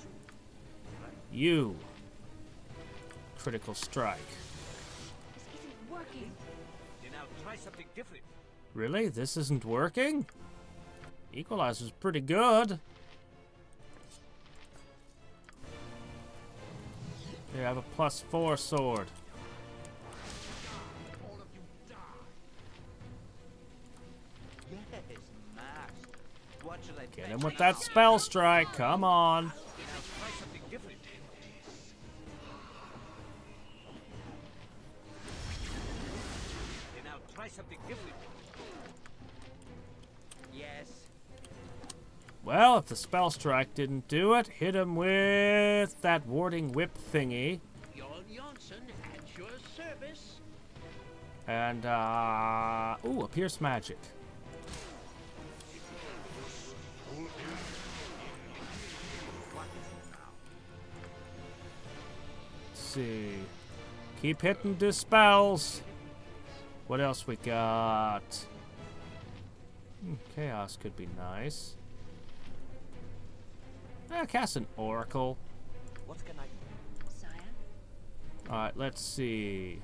You. Critical strike. This isn't working. Then I'll try something different. Really? This isn't working? Equalizer's pretty good. You have a +4 sword. All of you die. Yes, master. What should I Get fetch him with now? that spell strike. Come on. Then I'll try something different. Then I'll try something different. Yes. Well, if the spell strike didn't do it, hit him with that warding whip thingy. Jon Johnson at your service. And, ooh, a pierce magic. Let's see. Keep hitting dispels. What else we got? Chaos could be nice. Cast an Oracle. What can I do? Sire? Alright, let's see.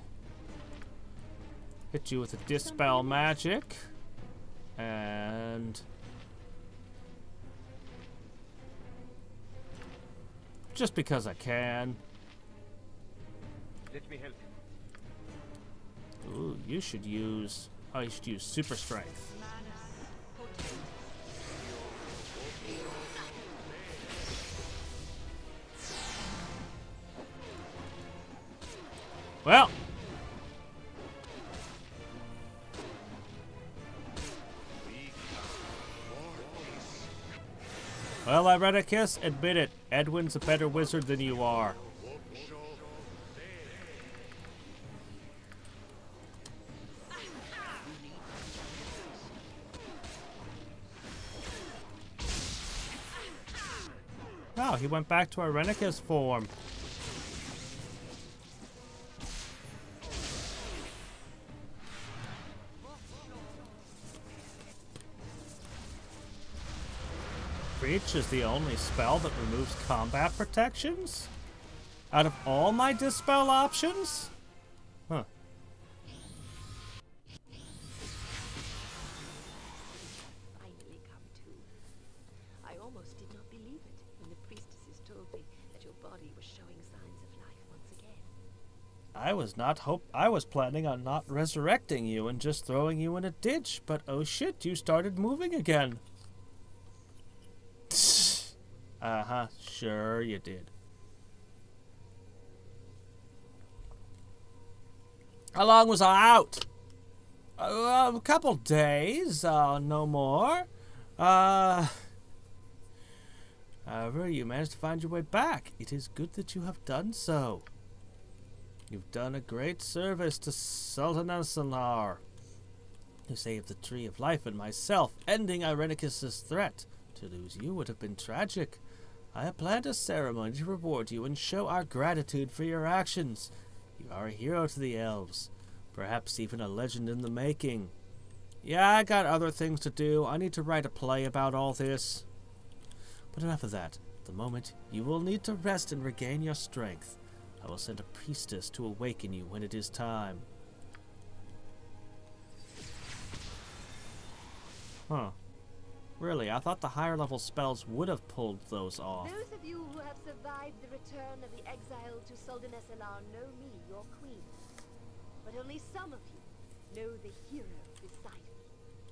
Hit you with a Dispel Magic. And... just because I can. Let me help you. Ooh, you should use... oh, you should use Super Strength. Well, Well, Irenicus, admit it. Edwin's a better wizard than you are. Oh, he went back to Irenicus form. Breach is the only spell that removes combat protections? Out of all my dispel options? Huh. Finally come to. I almost did not believe it when the priestesses told me that your body was showing signs of life once again. I was planning on not resurrecting you and just throwing you in a ditch, but oh shit, you started moving again. Uh-huh, sure you did. How long was I out? A couple days, no more. However, you managed to find your way back. It is good that you have done so. You've done a great service to Sultan Elsanar. You saved the Tree of Life and myself, ending Irenicus's threat. To lose you would have been tragic. I have planned a ceremony to reward you and show our gratitude for your actions. You are a hero to the elves. Perhaps even a legend in the making. Yeah, I got other things to do. I need to write a play about all this. But enough of that. At the moment, you will need to rest and regain your strength. I will send a priestess to awaken you when it is time. Huh. Really, I thought the higher level spells would have pulled those off. Those of you who have survived the return of the exile to Sultan Esalar know me, your queen. But only some of you know the hero beside me,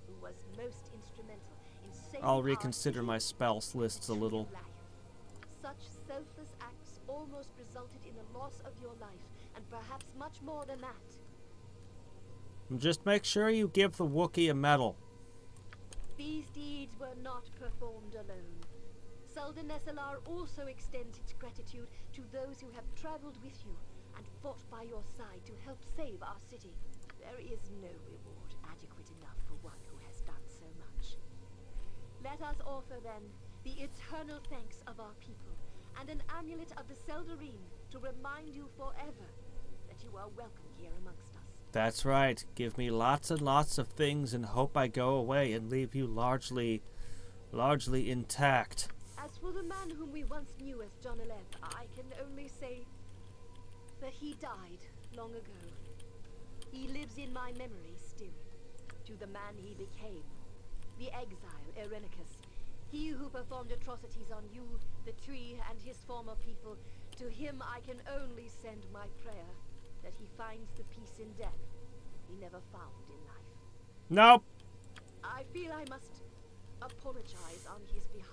who was most instrumental in saving I'll reconsider my spells lists a little. Such selfless acts almost resulted in the loss of your life, and perhaps much more than that. Just make sure you give the Wookiee a medal. These deeds were not performed alone. Sultan Esalar also extends its gratitude to those who have traveled with you and fought by your side to help save our city. There is no reward adequate enough for one who has done so much. Let us offer then the eternal thanks of our people and an amulet of the Seldarine to remind you forever that you are welcome here amongst us. That's right. Give me lots and lots of things and hope I go away and leave you largely intact. As for the man whom we once knew as John Aleth, I can only say that he died long ago. He lives in my memory still. To the man he became, the exile Irenicus, he who performed atrocities on you, the tree, and his former people, to him I can only send my prayer that he finds the peace in death he never found in life. Nope. I feel I must apologize on his behalf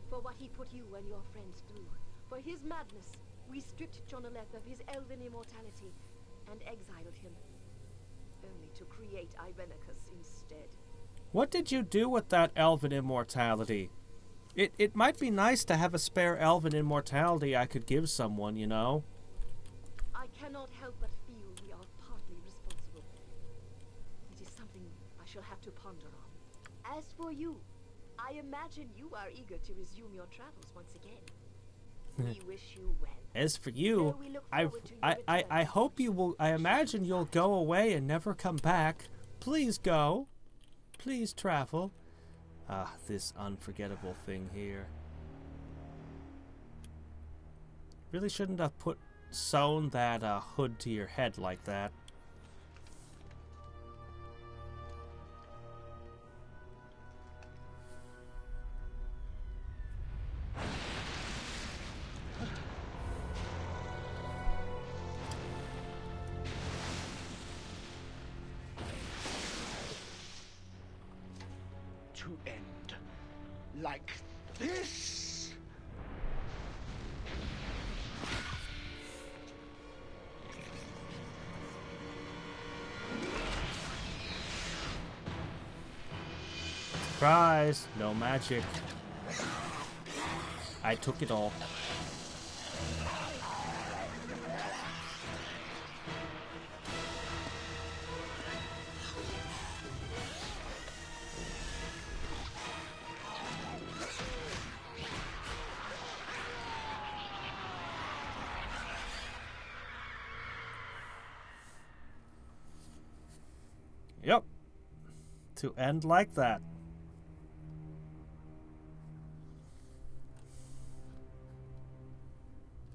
for what he put you and your friends through. For his madness, we stripped John Aleth of his elven immortality and exiled him, only to create Irenicus instead. What did you do with that elven immortality? It might be nice to have a spare elven immortality I could give someone, you know? I cannot help but feel we are partly responsible. It is something I shall have to ponder on. As for you, I imagine you are eager to resume your travels once again. We wish you well. As for you, I hope you will. I imagine you'll go away and never come back. Please go. Please travel. Ah, this unforgettable thing here. Really shouldn't have sewn that hood to your head like that. To end like this? Surprise! No magic. I took it all. Yep. To end like that.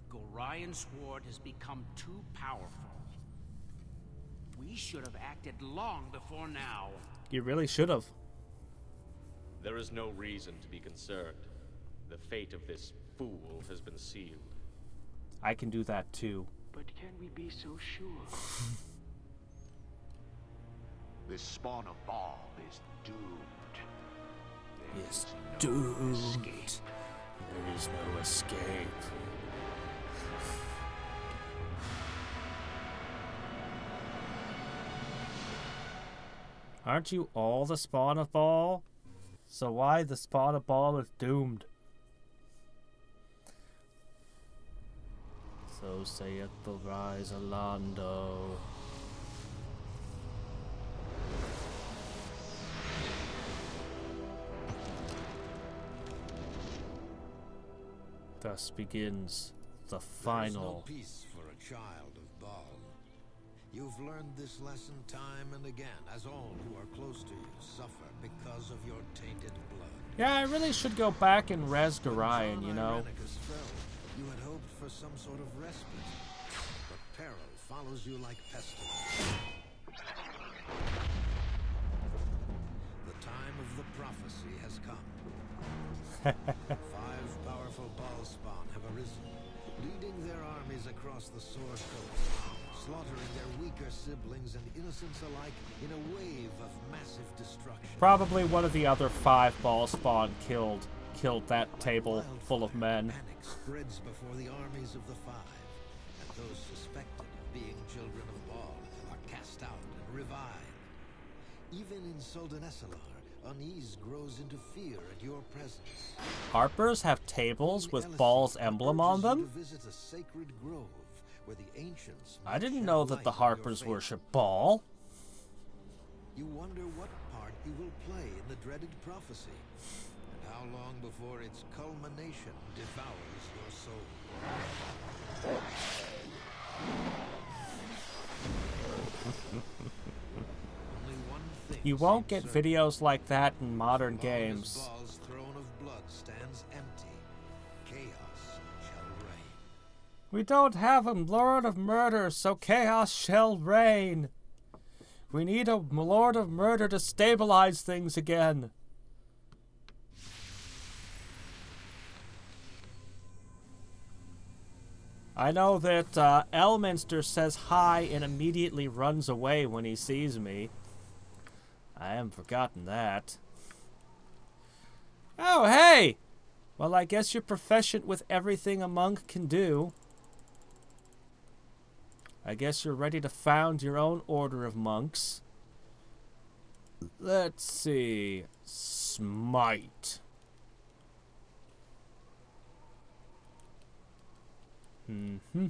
Gorion's sword has become too powerful. We should have acted long before now. You really should have. There is no reason to be concerned. The fate of this fool has been sealed. I can do that too. But can we be so sure? This spawn of Baal is doomed. Is doomed. There is no escape. Aren't you all the spawn of Baal? So why the spawn of Baal is doomed? So saith the rise Alando. Thus begins the final. There's no peace for a child of Baal. You've learned this lesson time and again, as all who are close to you suffer because of your tainted blood. Yeah, I really should go back and res Gorion, you know. You had hoped for some sort of respite, but peril follows you like pestilence. The time of the prophecy has come. 5 powerful Baal spawn have arisen, leading their armies across the Sword Coast, slaughtering their weaker siblings and innocents alike in a wave of massive destruction. Probably one of the other 5 Baal spawn killed that table full of men. Panic spreads before the armies of the 5, and those suspected of being children of Baal are cast out and revived. Even in Soldanesalar, unease grows into fear at your presence. Harpers have tables with Baal's emblem on them? Visit a sacred grove where the ancients I didn't know that the Harpers worship Baal. You wonder what part you will play in the dreaded prophecy, and how long before its culmination devours your soul. You won't get videos like that in modern games. Baal's throne of blood stands empty. Chaos shall reign. We don't have a Lord of Murder, so chaos shall reign. We need a Lord of Murder to stabilize things again. I know that Elminster says hi and immediately runs away when he sees me. I haven't forgotten that. Oh, hey! Well, I guess you're proficient with everything a monk can do. I guess you're ready to found your own order of monks. Let's see. Smite. Mm-hmm.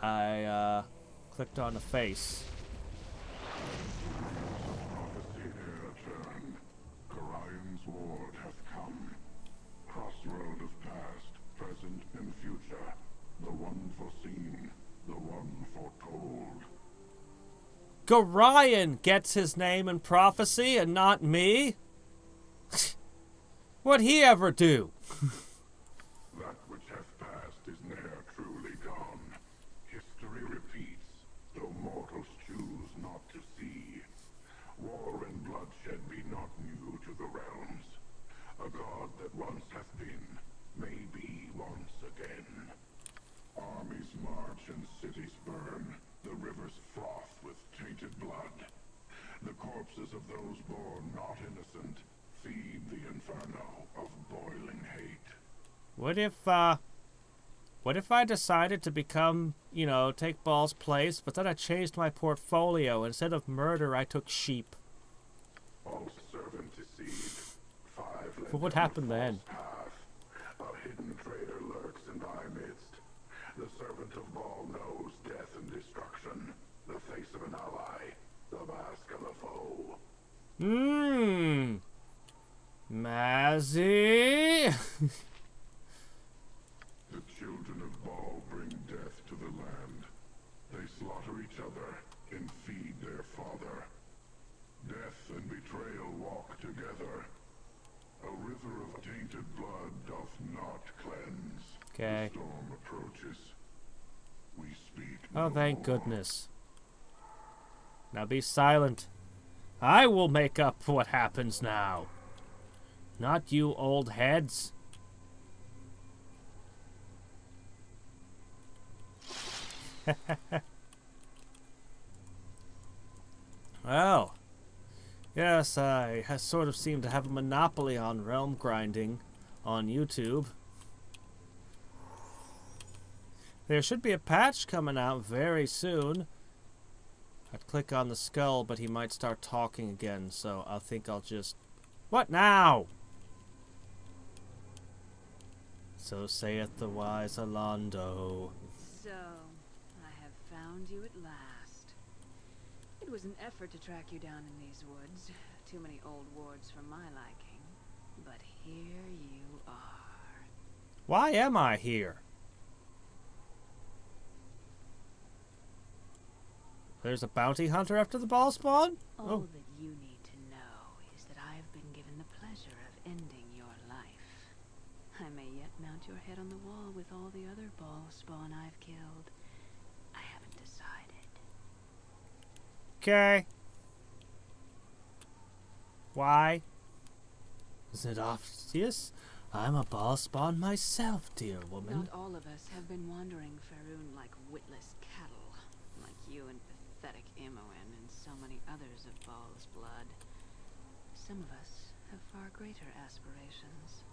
I clicked on a face. Prophecy ere turn. Gorion's ward hath come. Crossroad of past, present, and future. The one foreseen, the one foretold. Gorion gets his name in prophecy and not me? What'd he ever do? That which hath passed is ne'er truly gone. History repeats, though mortals choose not to see. War and bloodshed be not new to the realms. A god that once hath been, may be once again. Armies march and cities burn, the rivers froth with tainted blood. The corpses of those born not innocent feed the inferno of boiling hate. What if What if I decided to become, you know, take Ball's place, but then I changed my portfolio. Instead of murder, I took sheep. False servant deceived. 5 Well, what happened then? Path. A hidden traitor lurks in thy midst. The servant of Ball knows death and destruction. The face of an ally. The mask of a foe. Mazzy. The children of Ball bring death to the land. They slaughter each other and feed their father. Death and betrayal walk together. A river of tainted blood doth not cleanse. Okay. The storm approaches. We speak Oh, no thank more. goodness. Now be silent. I will make up for what happens now. Not you old heads. Well, yes, I sort of seem to have a monopoly on realm grinding on YouTube. There should be a patch coming out very soon. I'd click on the skull, but he might start talking again, so I think I'll just... What now? So saith the wise Alando. So, I have found you at last. It was an effort to track you down in these woods. Too many old wards for my liking. But here you are. Why am I here? There's a bounty hunter after the ball spawn? All that you need to know is that I have been given the pleasure of ending your life. I may yet mount your head on the wall with all the other ball spawn I've killed. I haven't decided. Okay. Why? Isn't it obvious? I'm a ball spawn myself, dear woman. Not all of us have been wandering Faerun like witless cattle, like you and pathetic Imoen and so many others of Ball's blood. Some of us have far greater aspirations.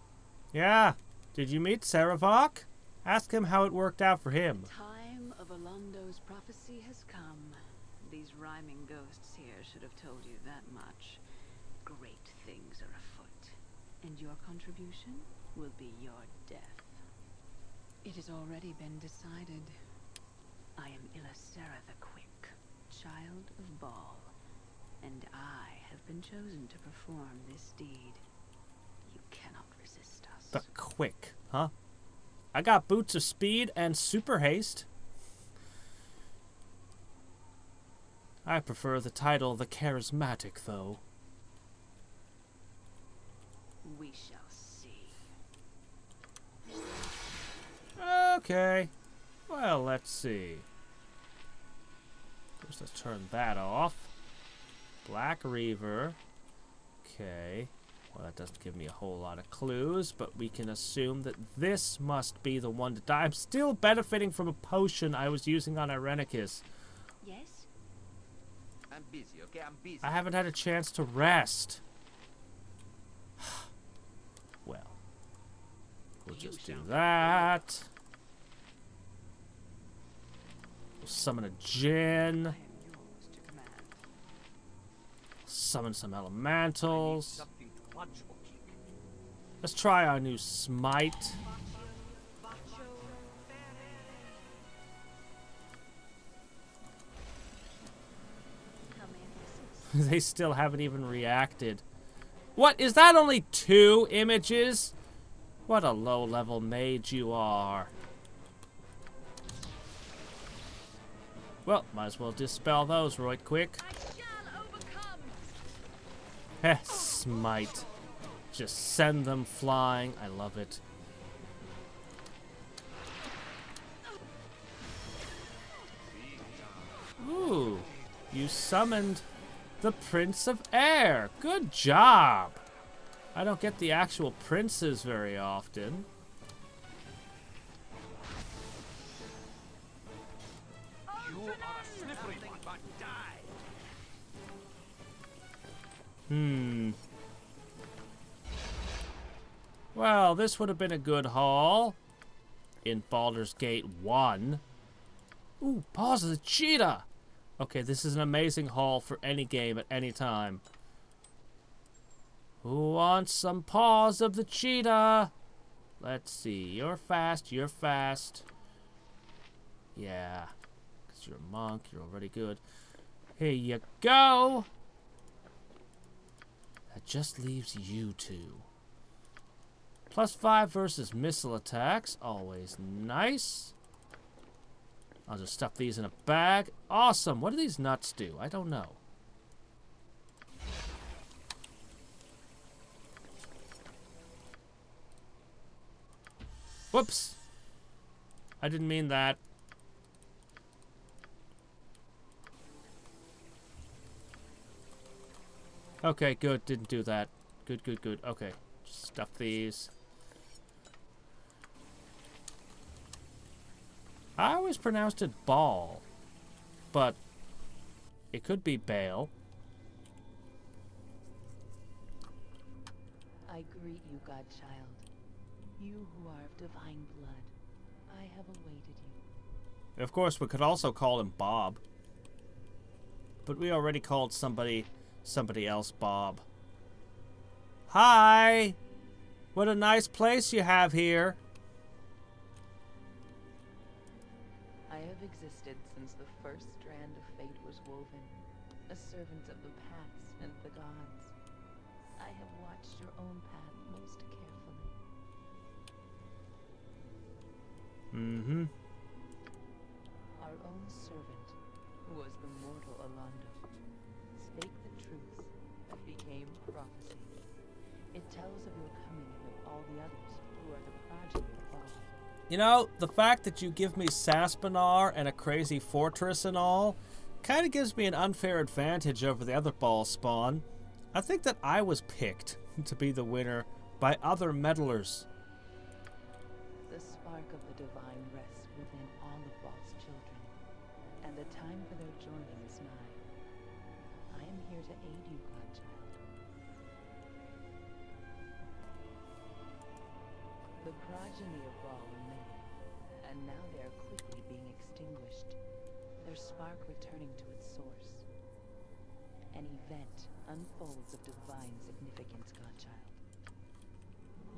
Yeah. Did you meet Saravok? Ask him how it worked out for him. The time of Alando's prophecy has come. These rhyming ghosts here should have told you that much. Great things are afoot, and your contribution will be your death. It has already been decided. I am Ilasera the Quick, child of Ball, and I have been chosen to perform this deed. You cannot resist us. The Quick, huh? I got boots of speed and super haste. I prefer the title The Charismatic, though. We shall see. Okay. Well, let's see. First, let's turn that off. Black Reaver. Okay. Well, that doesn't give me a whole lot of clues, but we can assume that this must be the one to die. I'm still benefiting from a potion I was using on Irenicus. Yes? I'm busy, okay? I'm busy. I haven't had a chance to rest. Well, we'll just do that. We'll summon a Djinn. Summon some elementals. Let's try our new smite. They still haven't even reacted. What? Is that only 2 images? What a low-level mage you are. Well, might as well dispel those right quick. Heh, smite. Just send them flying. I love it. Ooh, you summoned the Prince of Air. Good job. I don't get the actual princes very often. You are a slippery one, but die. Well, this would have been a good haul. in Baldur's Gate 1. Ooh, Paws of the Cheetah! Okay, this is an amazing haul for any game at any time. Who wants some Paws of the Cheetah? Let's see. You're fast. You're fast. Yeah. Because you're a monk. You're already good. Here you go. That just leaves you two. +5 versus missile attacks. Always nice. I'll just stuff these in a bag. Awesome. What do these nuts do? I don't know. Whoops. I didn't mean that. Okay, good. Didn't do that. Good, good, good. Okay. Just stuff these. I always pronounced it ball. But it could be bale. I greet you, Godchild. You who are of divine blood. I have awaited you. Of course, we could also call him Bob. But we already called somebody else Bob. Hi! What a nice place you have here. I have existed since the first strand of fate was woven, a servant of the past and the gods. I have watched your own path most carefully. Mm-hmm. Our own servant, who was the mortal Alondo, spake the truth that became prophecy. It tells of your coming and of all the others who are the progeny of Baal. You know, the fact that you give me Saspinar and a crazy fortress and all kind of gives me an unfair advantage over the other Baal spawn. I think that I was picked to be the winner by other meddlers. The spark of the divine rests within all of Baal's children, and the time for their joining is nigh. I am here to aid you, Godchild. The progeny of Baal are many, and now they are quickly being extinguished, their spark returning to its source. An event unfolds of divine significance, Godchild.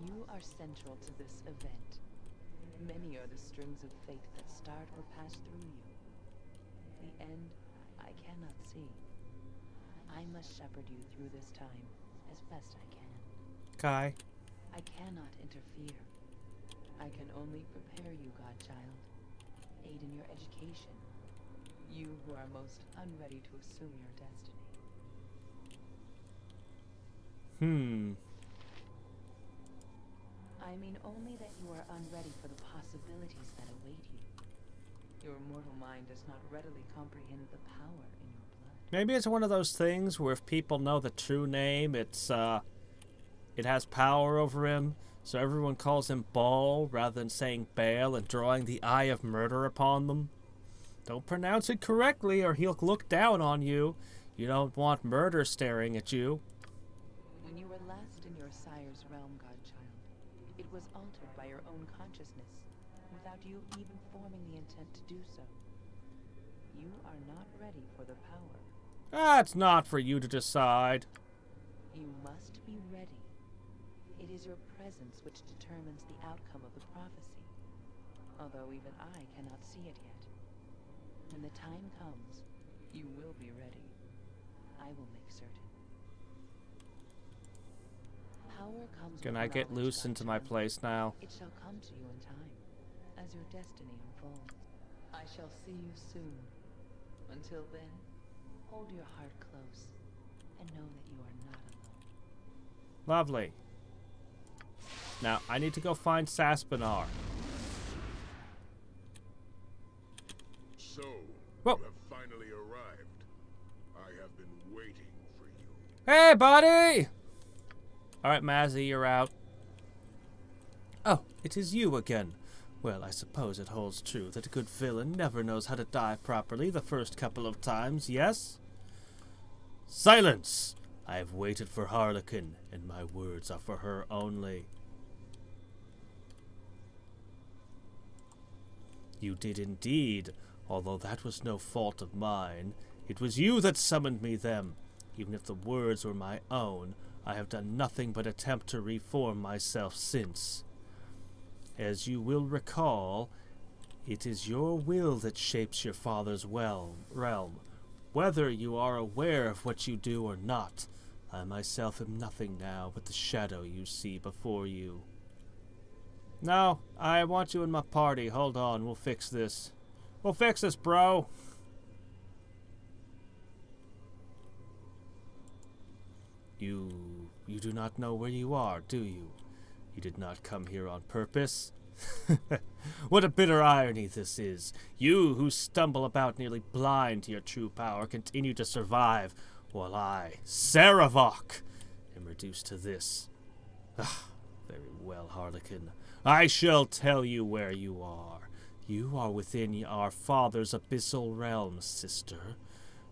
You are central to this event. Many are the strings of fate that start or pass through you. The end, I cannot see. I must shepherd you through this time as best I can. Kai. I cannot interfere. I can only prepare you, Godchild. Aid in your education. You who are most unready to assume your destiny. I mean only that you are unready for the possibilities that await you. Your mortal mind does not readily comprehend the power in your blood. Maybe it's one of those things where if people know the true name, it has power over him, so everyone calls him Baal rather than saying Baal and drawing the eye of murder upon them. Don't pronounce it correctly or he'll look down on you. You don't want murder staring at you. When you were last in your sire's realm, Godchild, it was altered by your own consciousness, without you even forming the intent to do so. You are not ready for the power. That's not for you to decide. You must be ready. It is your presence which determines the outcome of the prophecy, although even I cannot see it yet. When the time comes, you will be ready. I will make certain. Power comes. Can I get loose into my place now? It shall come to you in time, as your destiny unfolds. I shall see you soon. Until then, hold your heart close, and know that you are not alone. Lovely. Now, I need to go find Saspinar. So, Whoa. you have finally arrived. I have been waiting for you. Hey, buddy! Alright, Mazzy, you're out. Oh, it is you again. Well, I suppose it holds true that a good villain never knows how to die properly the first couple of times, yes? Silence! I have waited for Harlequin, and my words are for her only. You did indeed, although that was no fault of mine. It was you that summoned me them. Even if the words were my own, I have done nothing but attempt to reform myself since. As you will recall, it is your will that shapes your father's realm. Whether you are aware of what you do or not, I myself am nothing now but the shadow you see before you. No, I want you in my party. Hold on, we'll fix this. We'll fix this, bro. You do not know where you are, do you? You did not come here on purpose. What a bitter irony this is. You who stumble about nearly blind to your true power continue to survive, while I, Sarevok, am reduced to this. Very well, Harlequin. I shall tell you where you are. You are within our father's abyssal realm, sister.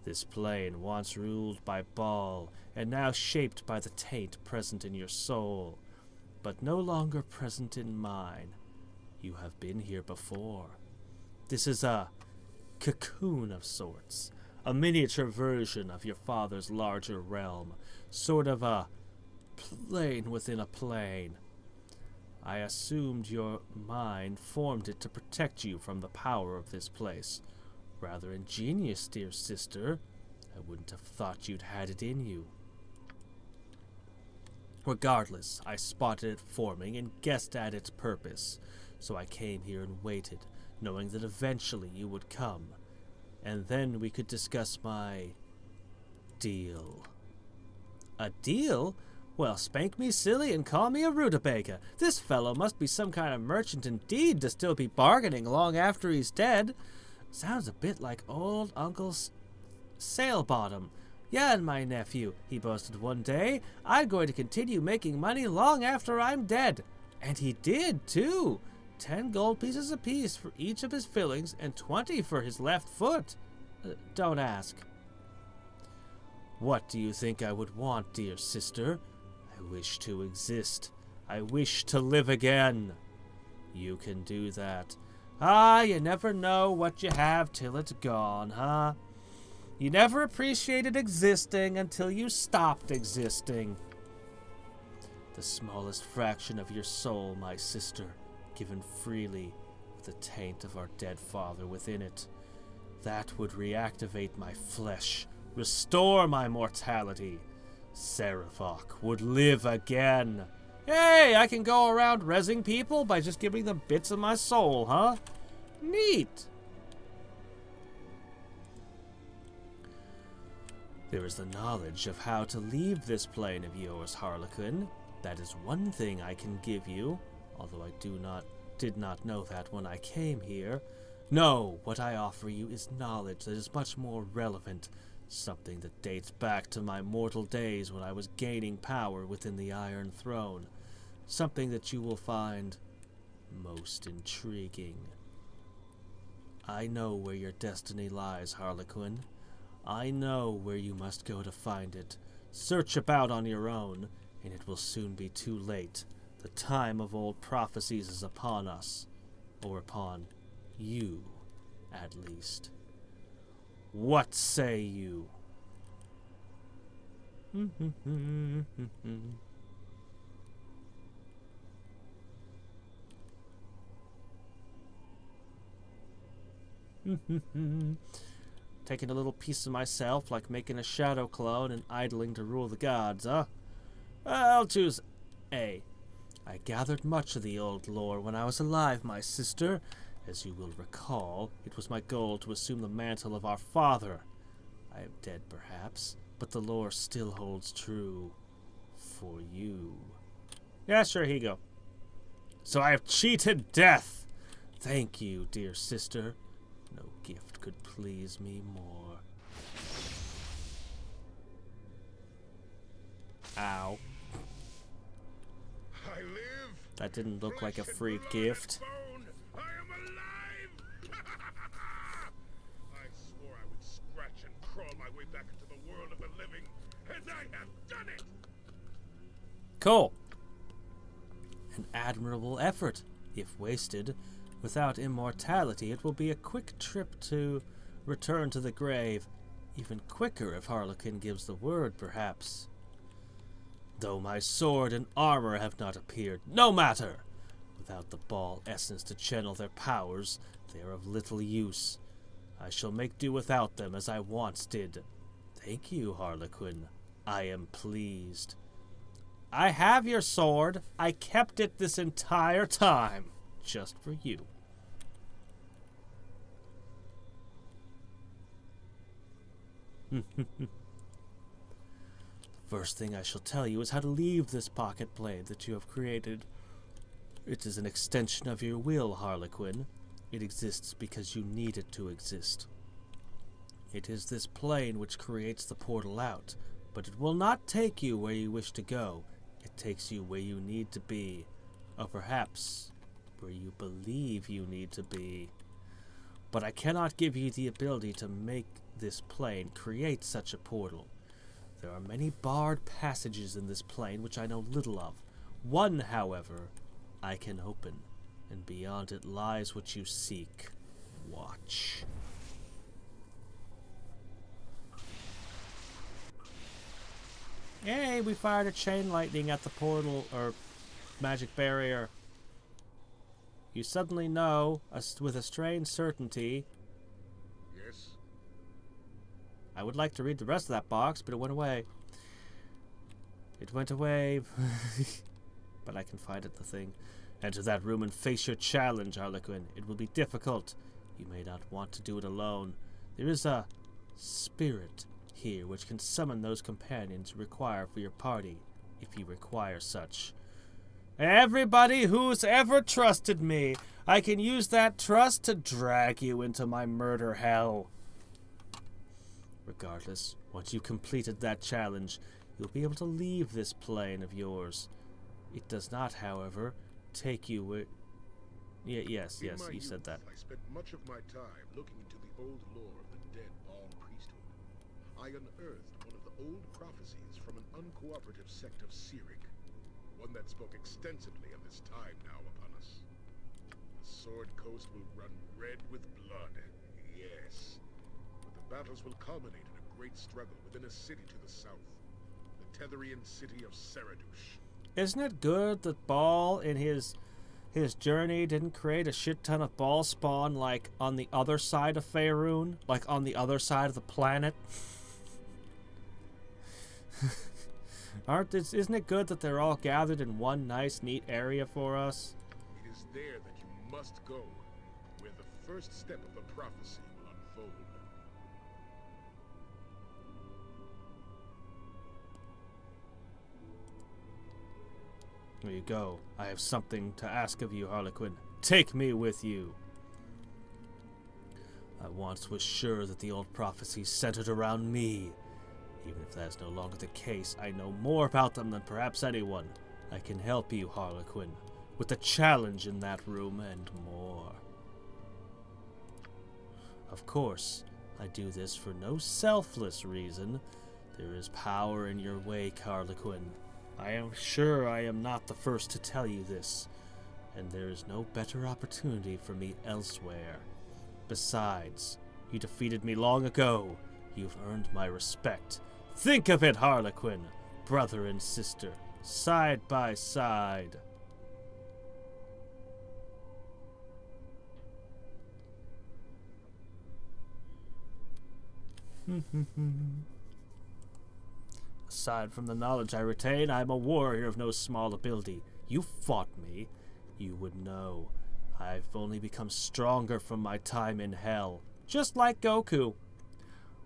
This plane, once ruled by Baal, and now shaped by the taint present in your soul, but no longer present in mine. You have been here before. This is a cocoon of sorts, a miniature version of your father's larger realm, sort of a plane within a plane. I assumed your mind formed it to protect you from the power of this place. Rather ingenious, dear sister. I wouldn't have thought you'd had it in you. Regardless, I spotted it forming and guessed at its purpose, so I came here and waited, knowing that eventually you would come, and then we could discuss my deal. A deal? Well, spank me silly and call me a rutabaga. This fellow must be some kind of merchant indeed to still be bargaining long after he's dead. Sounds a bit like old Uncle Sailbottom. Yeah, and my nephew, he boasted one day, I'm going to continue making money long after I'm dead. And he did, too. 10 gold pieces apiece for each of his fillings and 20 for his left foot. Don't ask. What do you think I would want, dear sister? I wish to exist. I wish to live again. You can do that. Ah, you never know what you have till it's gone, huh? You never appreciated existing until you stopped existing. The smallest fraction of your soul, my sister, given freely with the taint of our dead father within it. That would reactivate my flesh, restore my mortality. Sarevok would live again. Hey, I can go around rezzing people by just giving them bits of my soul, huh? Neat. There is the knowledge of how to leave this plane of yours, Harlequin. That is one thing I can give you, although I did not know that when I came here. No, what I offer you is knowledge that is much more relevant, something that dates back to my mortal days when I was gaining power within the Iron Throne, something that you will find most intriguing. I know where your destiny lies, Harlequin. I know where you must go to find it. Search about on your own, and it will soon be too late. The time of old prophecies is upon us, or upon you, at least. What say you? Taking a little piece of myself, like making a shadow clone and idling to rule the gods, huh? I'll choose A. I gathered much of the old lore when I was alive, my sister. As you will recall, it was my goal to assume the mantle of our father. I am dead, perhaps, but the lore still holds true for you. Yeah, sure, here you go. So I have cheated death. Thank you, dear sister. No gift could please me more. Ow. I live. That didn't look like a free gift. I am alive. I swore I would scratch and crawl my way back into the world of the living, and I have done it. Cool. An admirable effort, if wasted. Without immortality, it will be a quick trip to return to the grave. Even quicker if Harlequin gives the word, perhaps. Though my sword and armor have not appeared, no matter! Without the ball essence to channel their powers, they are of little use. I shall make do without them as I once did. Thank you, Harlequin. I am pleased. I have your sword. I kept it this entire time. Just for you. The first thing I shall tell you is how to leave this pocket blade that you have created. It is an extension of your will, Harlequin. It exists because you need it to exist. It is this plane which creates the portal out, but it will not take you where you wish to go. It takes you where you need to be, or perhaps where you believe you need to be. But I cannot give you the ability to make this plane create such a portal. There are many barred passages in this plane which I know little of. One, however, I can open, and beyond it lies what you seek. Watch. Yay, we fired a chain lightning at the portal, or magic barrier. You suddenly know, with a strange certainty... Yes? I would like to read the rest of that box, but it went away. It went away. But I can find it, the thing. Enter that room and face your challenge, Harlequin. It will be difficult. You may not want to do it alone. There is a spirit here which can summon those companions you require for your party, if you require such. Everybody who's ever trusted me, I can use that trust to drag you into my murder hell. Regardless, once you've completed that challenge, you'll be able to leave this plane of yours. It does not, however, take you where... Yes, you said that. I spent much of my time looking into the old lore of the dead Baal priesthood. I unearthed one of the old prophecies from an uncooperative sect of Cyric, one that spoke extensively of this time now upon us. The Sword Coast will run red with blood, yes. But the battles will culminate in a great struggle within a city to the south, the Tetherian city of Saradush. Isn't it good that Baal, in his journey, didn't create a shit ton of Baal spawn, like, on the other side of Faerun? Like, on the other side of the planet? Isn't it good that they're all gathered in one nice, neat area for us? It is there that you must go, where the first step of the prophecy will unfold. There you go. I have something to ask of you, Harlequin. Take me with you. I once was sure that the old prophecies centered around me. Even if that is no longer the case, I know more about them than perhaps anyone. I can help you, Harlequin, with the challenge in that room and more. Of course, I do this for no selfless reason. There is power in your wake, Harlequin. I am sure I am not the first to tell you this, and there is no better opportunity for me elsewhere. Besides, you defeated me long ago. You've earned my respect. Think of it, Harlequin, brother and sister, side by side. Aside from the knowledge I retain, I am a warrior of no small ability. You fought me. You would know. I've only become stronger from my time in hell, just like Goku.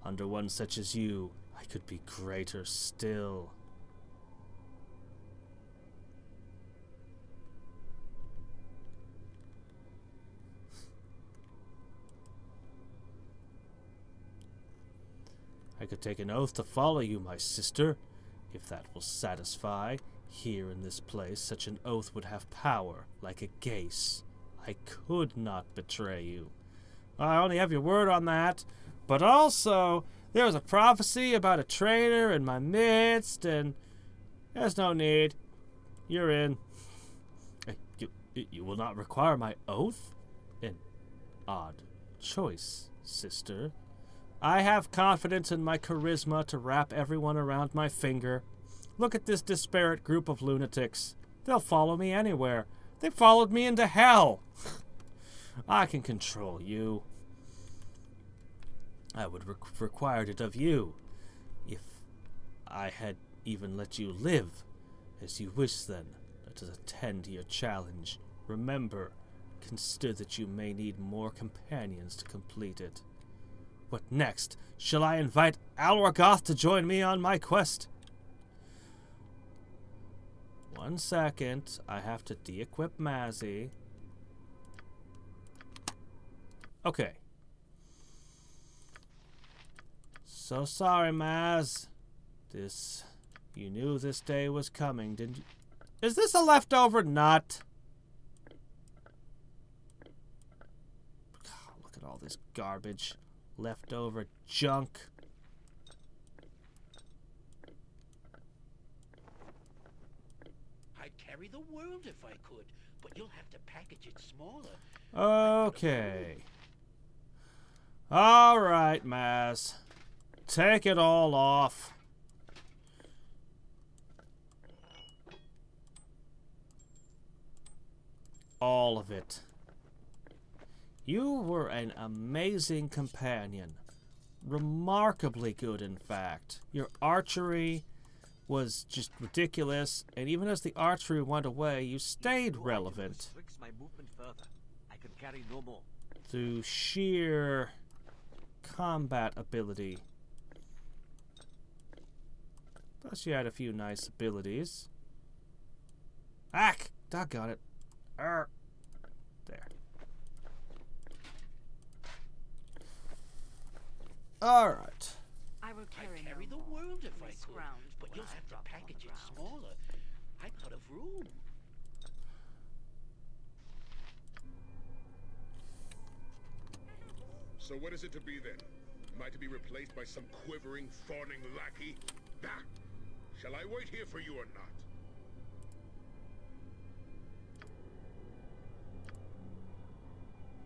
Under one such as you, I could be greater still. I could take an oath to follow you, my sister. If that will satisfy, here in this place such an oath would have power, like a gaze. I could not betray you. I only have your word on that. But also, there was a prophecy about a traitor in my midst, and there's no need. You're in. You will not require my oath? An odd choice, sister. I have confidence in my charisma to wrap everyone around my finger. Look at this disparate group of lunatics. They'll follow me anywhere. They followed me into hell. I can control you. I would required it of you, if I had even let you live. As you wish, then, let us attend to your challenge. Remember, consider that you may need more companions to complete it. What next? Shall I invite Alragoth to join me on my quest? 1 second. I have to de-equip Mazzy. Okay. So sorry, Maz. You knew this day was coming, didn't you? Is this a leftover nut? God, look at all this garbage. Leftover junk. I'd carry the world if I could, but you'll have to package it smaller. Okay. All right, Maz. Take it all off. All of it. You were an amazing companion. Remarkably good, in fact. Your archery was just ridiculous, and even as the archery went away, you stayed relevant. My movement further. I can carry no more. Through sheer combat ability. Plus you had a few nice abilities. Doggone it. There. Alright. I will carry the world if I could, but you'll have to package it smaller. I'm out of room. So what is it to be then? Am I to be replaced by some quivering, fawning lackey? Bah! Shall I wait here for you or not?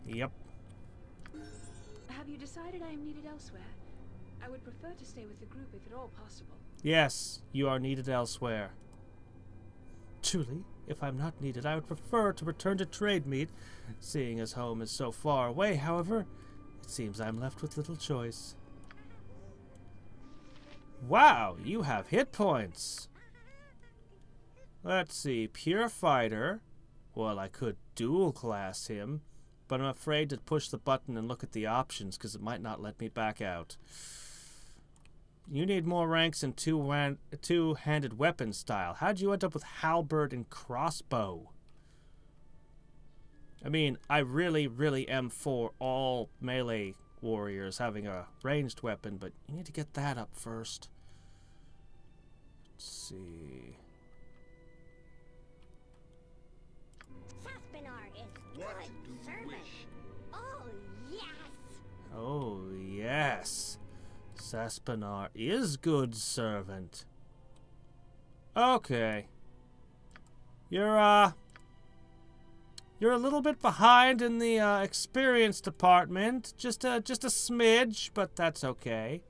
Yep. Have you decided I am needed elsewhere? I would prefer to stay with the group if at all possible. Yes, you are needed elsewhere. Truly, if I'm not needed, I would prefer to return to trade meet, seeing as home is so far away. However, it seems I'm left with little choice. Wow, you have hit points. Let's see, pure fighter. Well, I could dual class him, but I'm afraid to push the button and look at the options because it might not let me back out. You need more ranks in two-handed weapon style. How'd you end up with halberd and crossbow? I mean, I really am for all melee warriors having a ranged weapon, but you need to get that up first. Let's see. What do you wish? Oh, yes! Oh, yes. Saspinar is good servant. Okay. You're a little bit behind in the experience department. Just a smidge, but that's okay.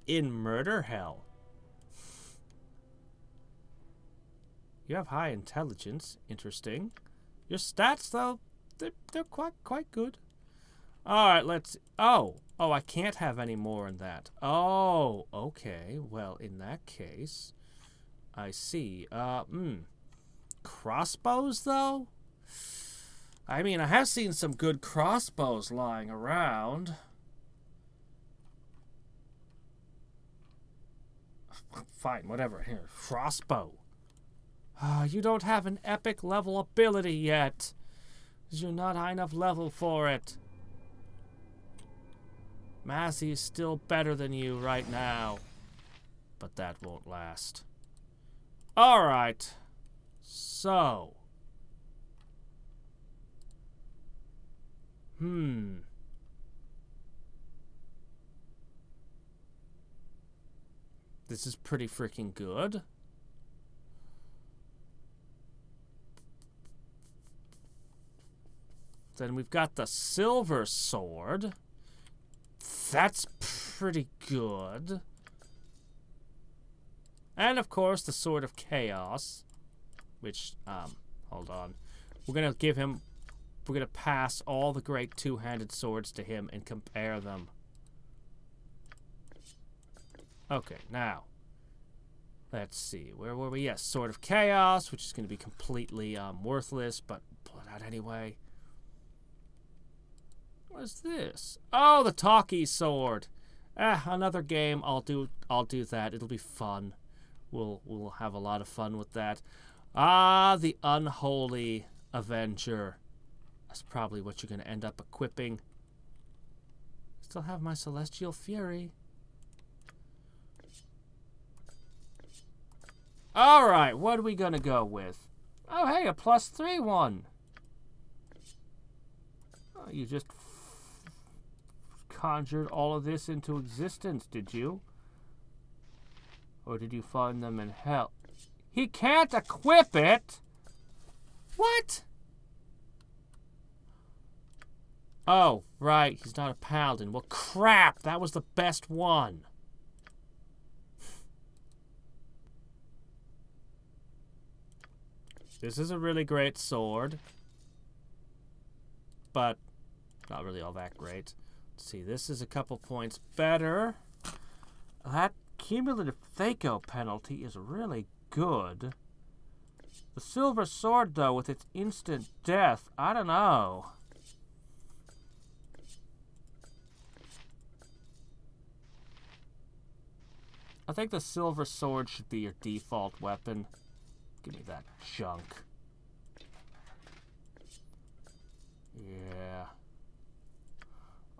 In murder hell. You have high intelligence. Interesting. Your stats, though, they're quite good. All right, let's... Oh, I can't have any more in that. Oh, okay. Well, in that case, I see. Crossbows, though? I mean, I have seen some good crossbows lying around. Fine, whatever. Here, crossbow. You don't have an epic level ability yet. You're not high enough level for it. Massey is still better than you right now. But that won't last. Alright. So. This is pretty freaking good. Then we've got the silver sword. That's pretty good. And of course the sword of chaos. Which, hold on. We're gonna give him... We're gonna pass all the great two-handed swords to him and compare them. Okay, now. Let's see. Where were we? Yes, sword of chaos, which is gonna be completely worthless, but pull it out anyway. What's this? Oh, the talkie sword. Another game. I'll do that. It'll be fun. We'll have a lot of fun with that. Ah, the unholy avenger. That's probably what you're going to end up equipping. Still have my celestial fury. All right, what are we going to go with? Oh, hey, a +3 one. Oh, you just conjured all of this into existence, did you? Or did you find them in hell? He can't equip it! What? Oh, right. He's not a paladin. Well, crap! That was the best one. This is a really great sword. But not really all that great. Let's see, this is a couple points better. That cumulative Thaco penalty is really good. The silver sword, though, with its instant death, I don't know. I think the silver sword should be your default weapon. Give me that junk. Yeah.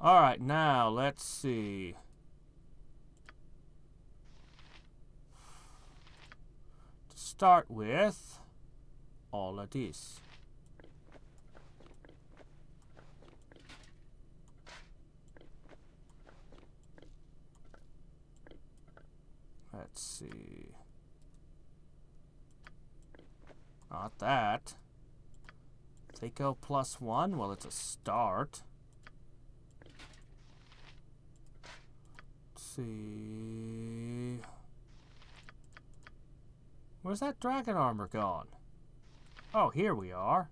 Alright, now, let's see. To start with, all of this. Let's see. Not that. Thaco +1, well, it's a start. Let's see. Where's that dragon armor gone? Oh, here we are.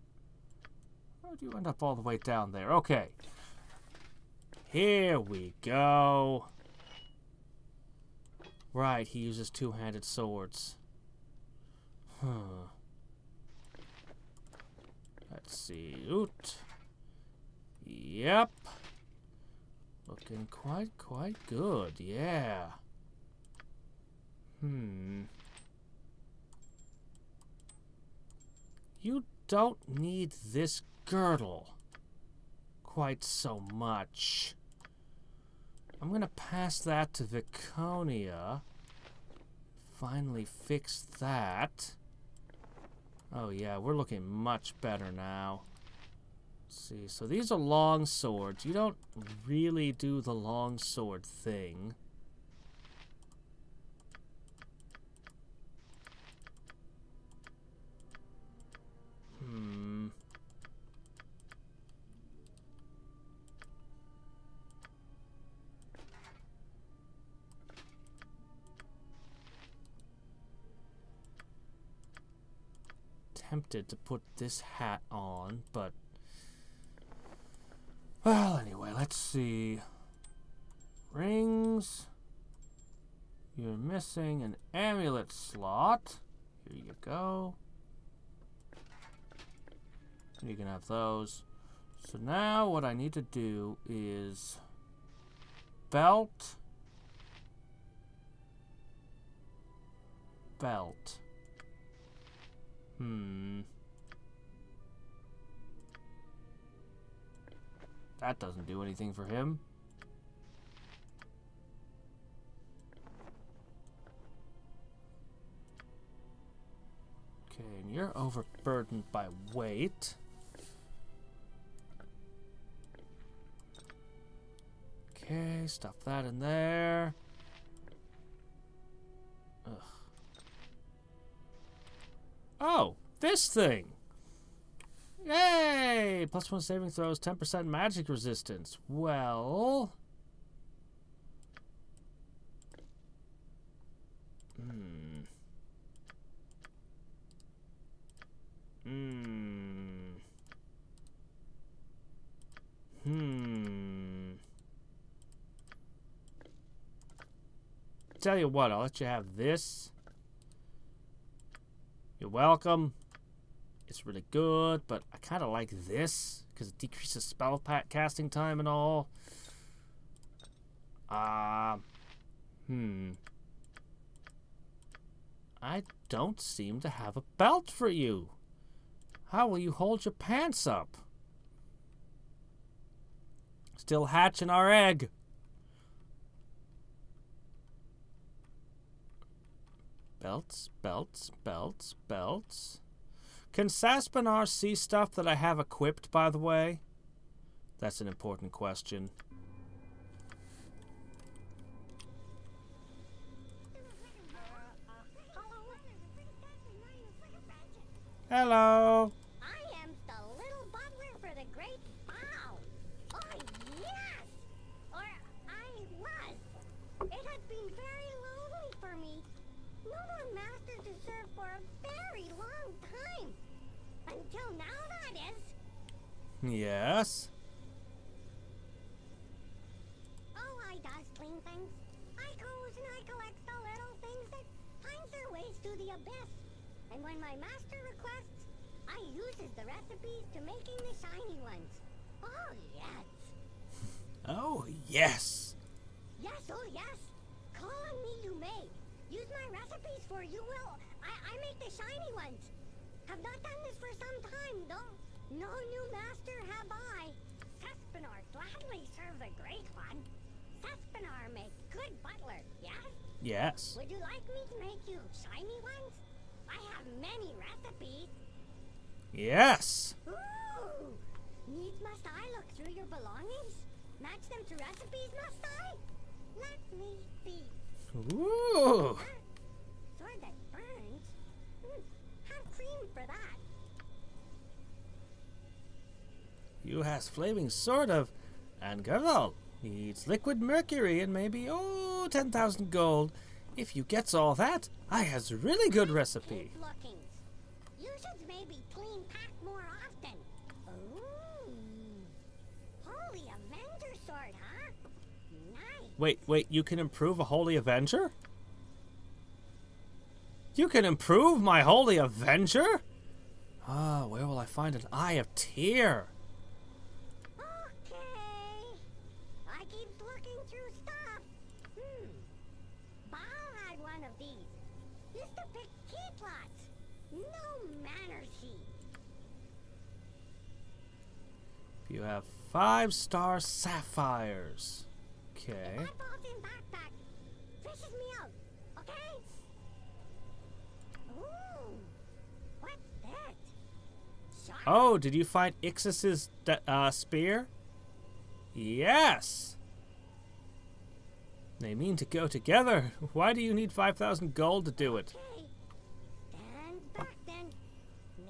How'd you end up all the way down there? Okay. Here we go. Right, he uses two-handed swords. Huh. Let's see. Oot. Yep. Looking quite good. Yeah. You don't need this girdle quite so much. I'm going to pass that to Viconia. Finally fix that. Oh yeah, we're looking much better now. Let's see, so these are long swords. You don't really do the long sword thing. Tempted to put this hat on, but well, anyway, let's see. Rings. You're missing an amulet slot. Here you go. You can have those. So now what I need to do is belt. That doesn't do anything for him. Okay, and you're overburdened by weight. Okay, stuff that in there. Ugh. Oh, this thing! Yay! +1 saving throws, 10% magic resistance. Well... Tell you what, I'll let you have this. You're welcome. It's really good, but I kind of like this because it decreases spell casting time and all. I don't seem to have a belt for you. How will you hold your pants up? Still hatching our egg. Belts, belts, belts, belts. Can Saspinar see stuff that I have equipped, by the way? That's an important question. Hello. I am the little butler for the great bow. Oh, yes! Or I was. It has been very lonely for me. No more master to serve for a very long time. Until now, that is. Yes? Oh, I does clean things. I goes and I collects the little things that finds their ways to the abyss. And when my master requests, I uses the recipes to making the shiny ones. Oh, yes. Oh, yes. Yes, oh, yes. Call on me you may. Use my recipes for you will. I make the shiny ones. Have not done this for some time, though. No new master have I. Saspinar gladly serve the great one. Saspinar make good butler, yes? Yes. Would you like me to make you shiny ones? I have many recipes. Yes. Ooh! Needs must I look through your belongings? Match them to recipes, must I? Let me see. Ooh. Sword that burns? Have cream for that. You has flaming sword of Angarval. Needs liquid mercury and maybe, 10,000 gold. If you gets all that, I has a really good recipe. Lookings. You should maybe clean pack more often. Ooh. Holy Avenger sword, huh? Nice. Wait, you can improve a Holy Avenger? You can improve my Holy Avenger? Ah, where will I find an Eye of Tyr? Okay. I keep looking through stuff. Baal had one of these. Used to pick key plots. No manners he. You have 5-star sapphires. Okay. If I falls in backpack, fishes me out, okay? Ooh, what's that? Sharp. Oh, did you find Ixis's spear? Yes. They mean to go together. Why do you need 5,000 gold to do it? Okay. Stand back then.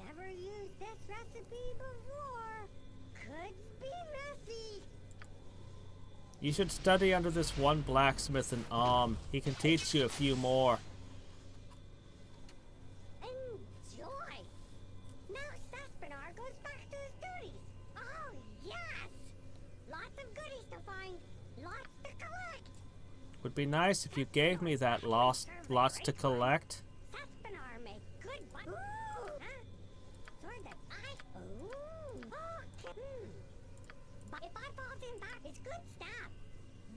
Never used this recipe before. Could be messy. You should study under this one blacksmith in He can teach you a few more. Enjoy. Now Saspinar goes back to his duties. Oh, yes. Lots of goodies to find. Lots to collect. Would be nice if you gave me that lots to collect. Saspinar make good Ooh, huh? Sword that Ooh. Okay. But if I falls in back, it's good staff.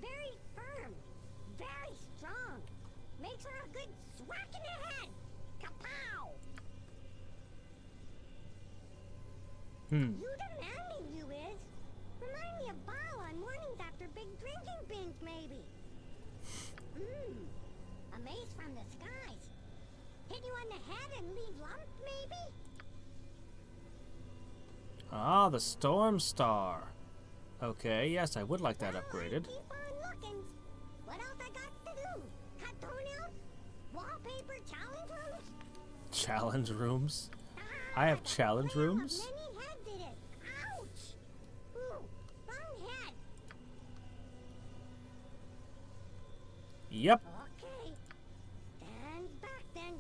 Very firm. Very strong. Makes her a good swack in the head. Kapow! You demanding you is. Remind me of Baal on mornings after big drinking binge, maybe. A mace from the skies. Hit you on the head and leave lumps, maybe? Ah, the Storm Star. Okay, yes, I would like that upgraded. Keep on looking. What else I got to do? Cut toenails? Wallpaper challenge rooms? Challenge rooms? I have challenge rooms? Many heads in it. Ouch! Yep. Okay. Stand back then.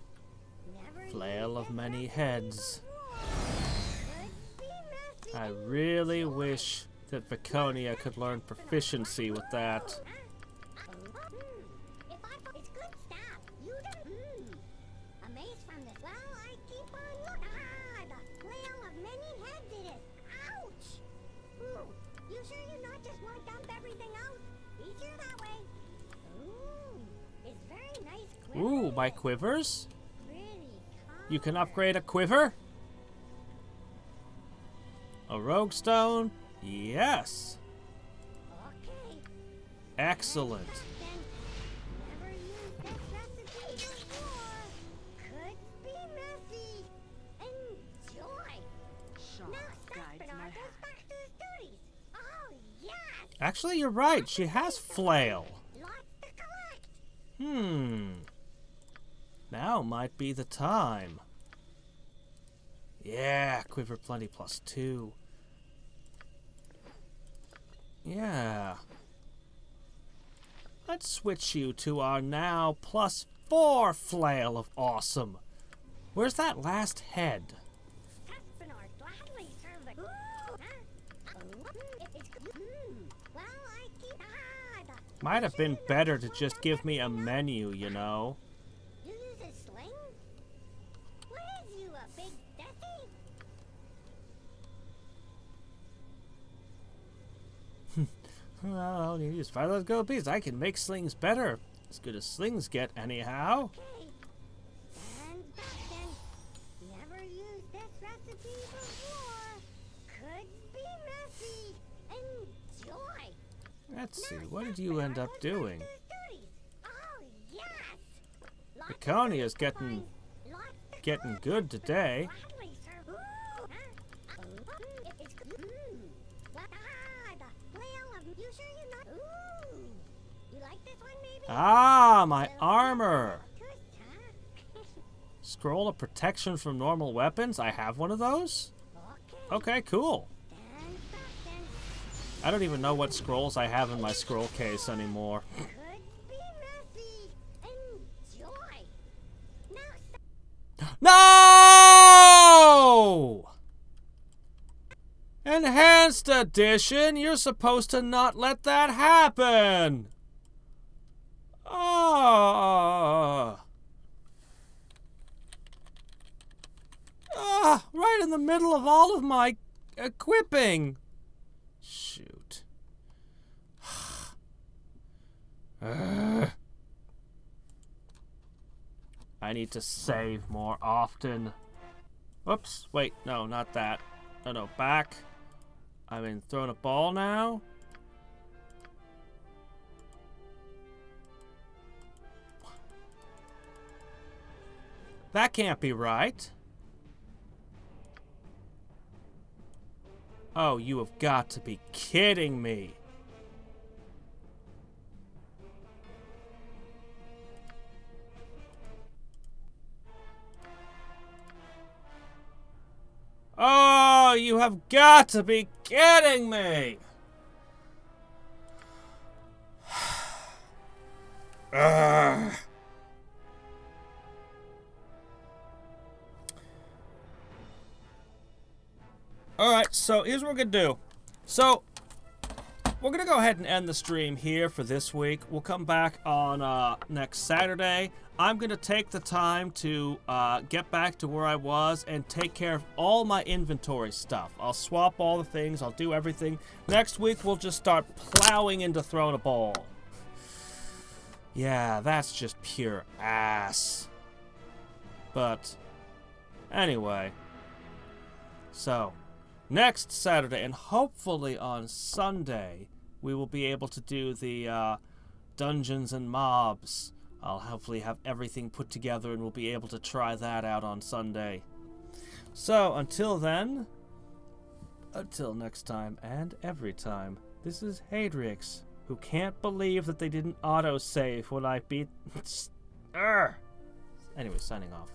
Never Flail of many heads. I really wish that Viconia could learn proficiency with that. It's good stuff. You don't. A maze from this. Well, I keep on looking. Ah, the flail of many heads it is. Ouch! Ooh, you sure you not just want to dump everything out? Easier that way. Ooh, it's very nice quiver. Ooh, my quivers? Pretty You can upgrade a quiver? A rogue stone? Yes. Okay. Excellent. Never used this recipe before. Could be messy. Enjoy. Now stop it, Arthur. Back to the duties. Oh, yes. Actually, you're right. She has flail. Lots to collect. Now might be the time. Yeah, quiver plenty +2. Yeah. Let's switch you to our now +4 flail of awesome. Where's that last head? Might have been better to just give me a menu, you know. You use a sling? What is you, a big Desi? Well, you use 5 of those gold pieces. I can make slings better. As good as slings get, anyhow. Okay. And back then. Never used this recipe before. Could be messy. Enjoy. Let's see, what did you end up doing? Oh, yes. Viconia's getting good today. Ah, my armor! Scroll of protection from normal weapons? I have one of those? Okay, cool. I don't even know what scrolls I have in my scroll case anymore. No! Enhanced edition? You're supposed to not let that happen! Right in the middle of all of my equipping. Shoot. I need to save more often. Whoops. Wait, no, not that. No, back. I'm in throwing a ball now. That can't be right. Oh, you have got to be kidding me. Oh, you have got to be kidding me. Ugh. Alright, so here's what we're going to do. So, we're going to go ahead and end the stream here for this week. We'll come back on next Saturday. I'm going to take the time to get back to where I was and take care of all my inventory stuff. I'll swap all the things. I'll do everything. Next week, we'll just start plowing into throwing a ball. Yeah, that's just pure ass. But, anyway. So, next Saturday, and hopefully on Sunday, we will be able to do the Dungeons and Mobs. I'll hopefully have everything put together and we'll be able to try that out on Sunday. So, until then, until next time and every time, this is Hadriex, who can't believe that they didn't autosave when I beat... Anyway, signing off.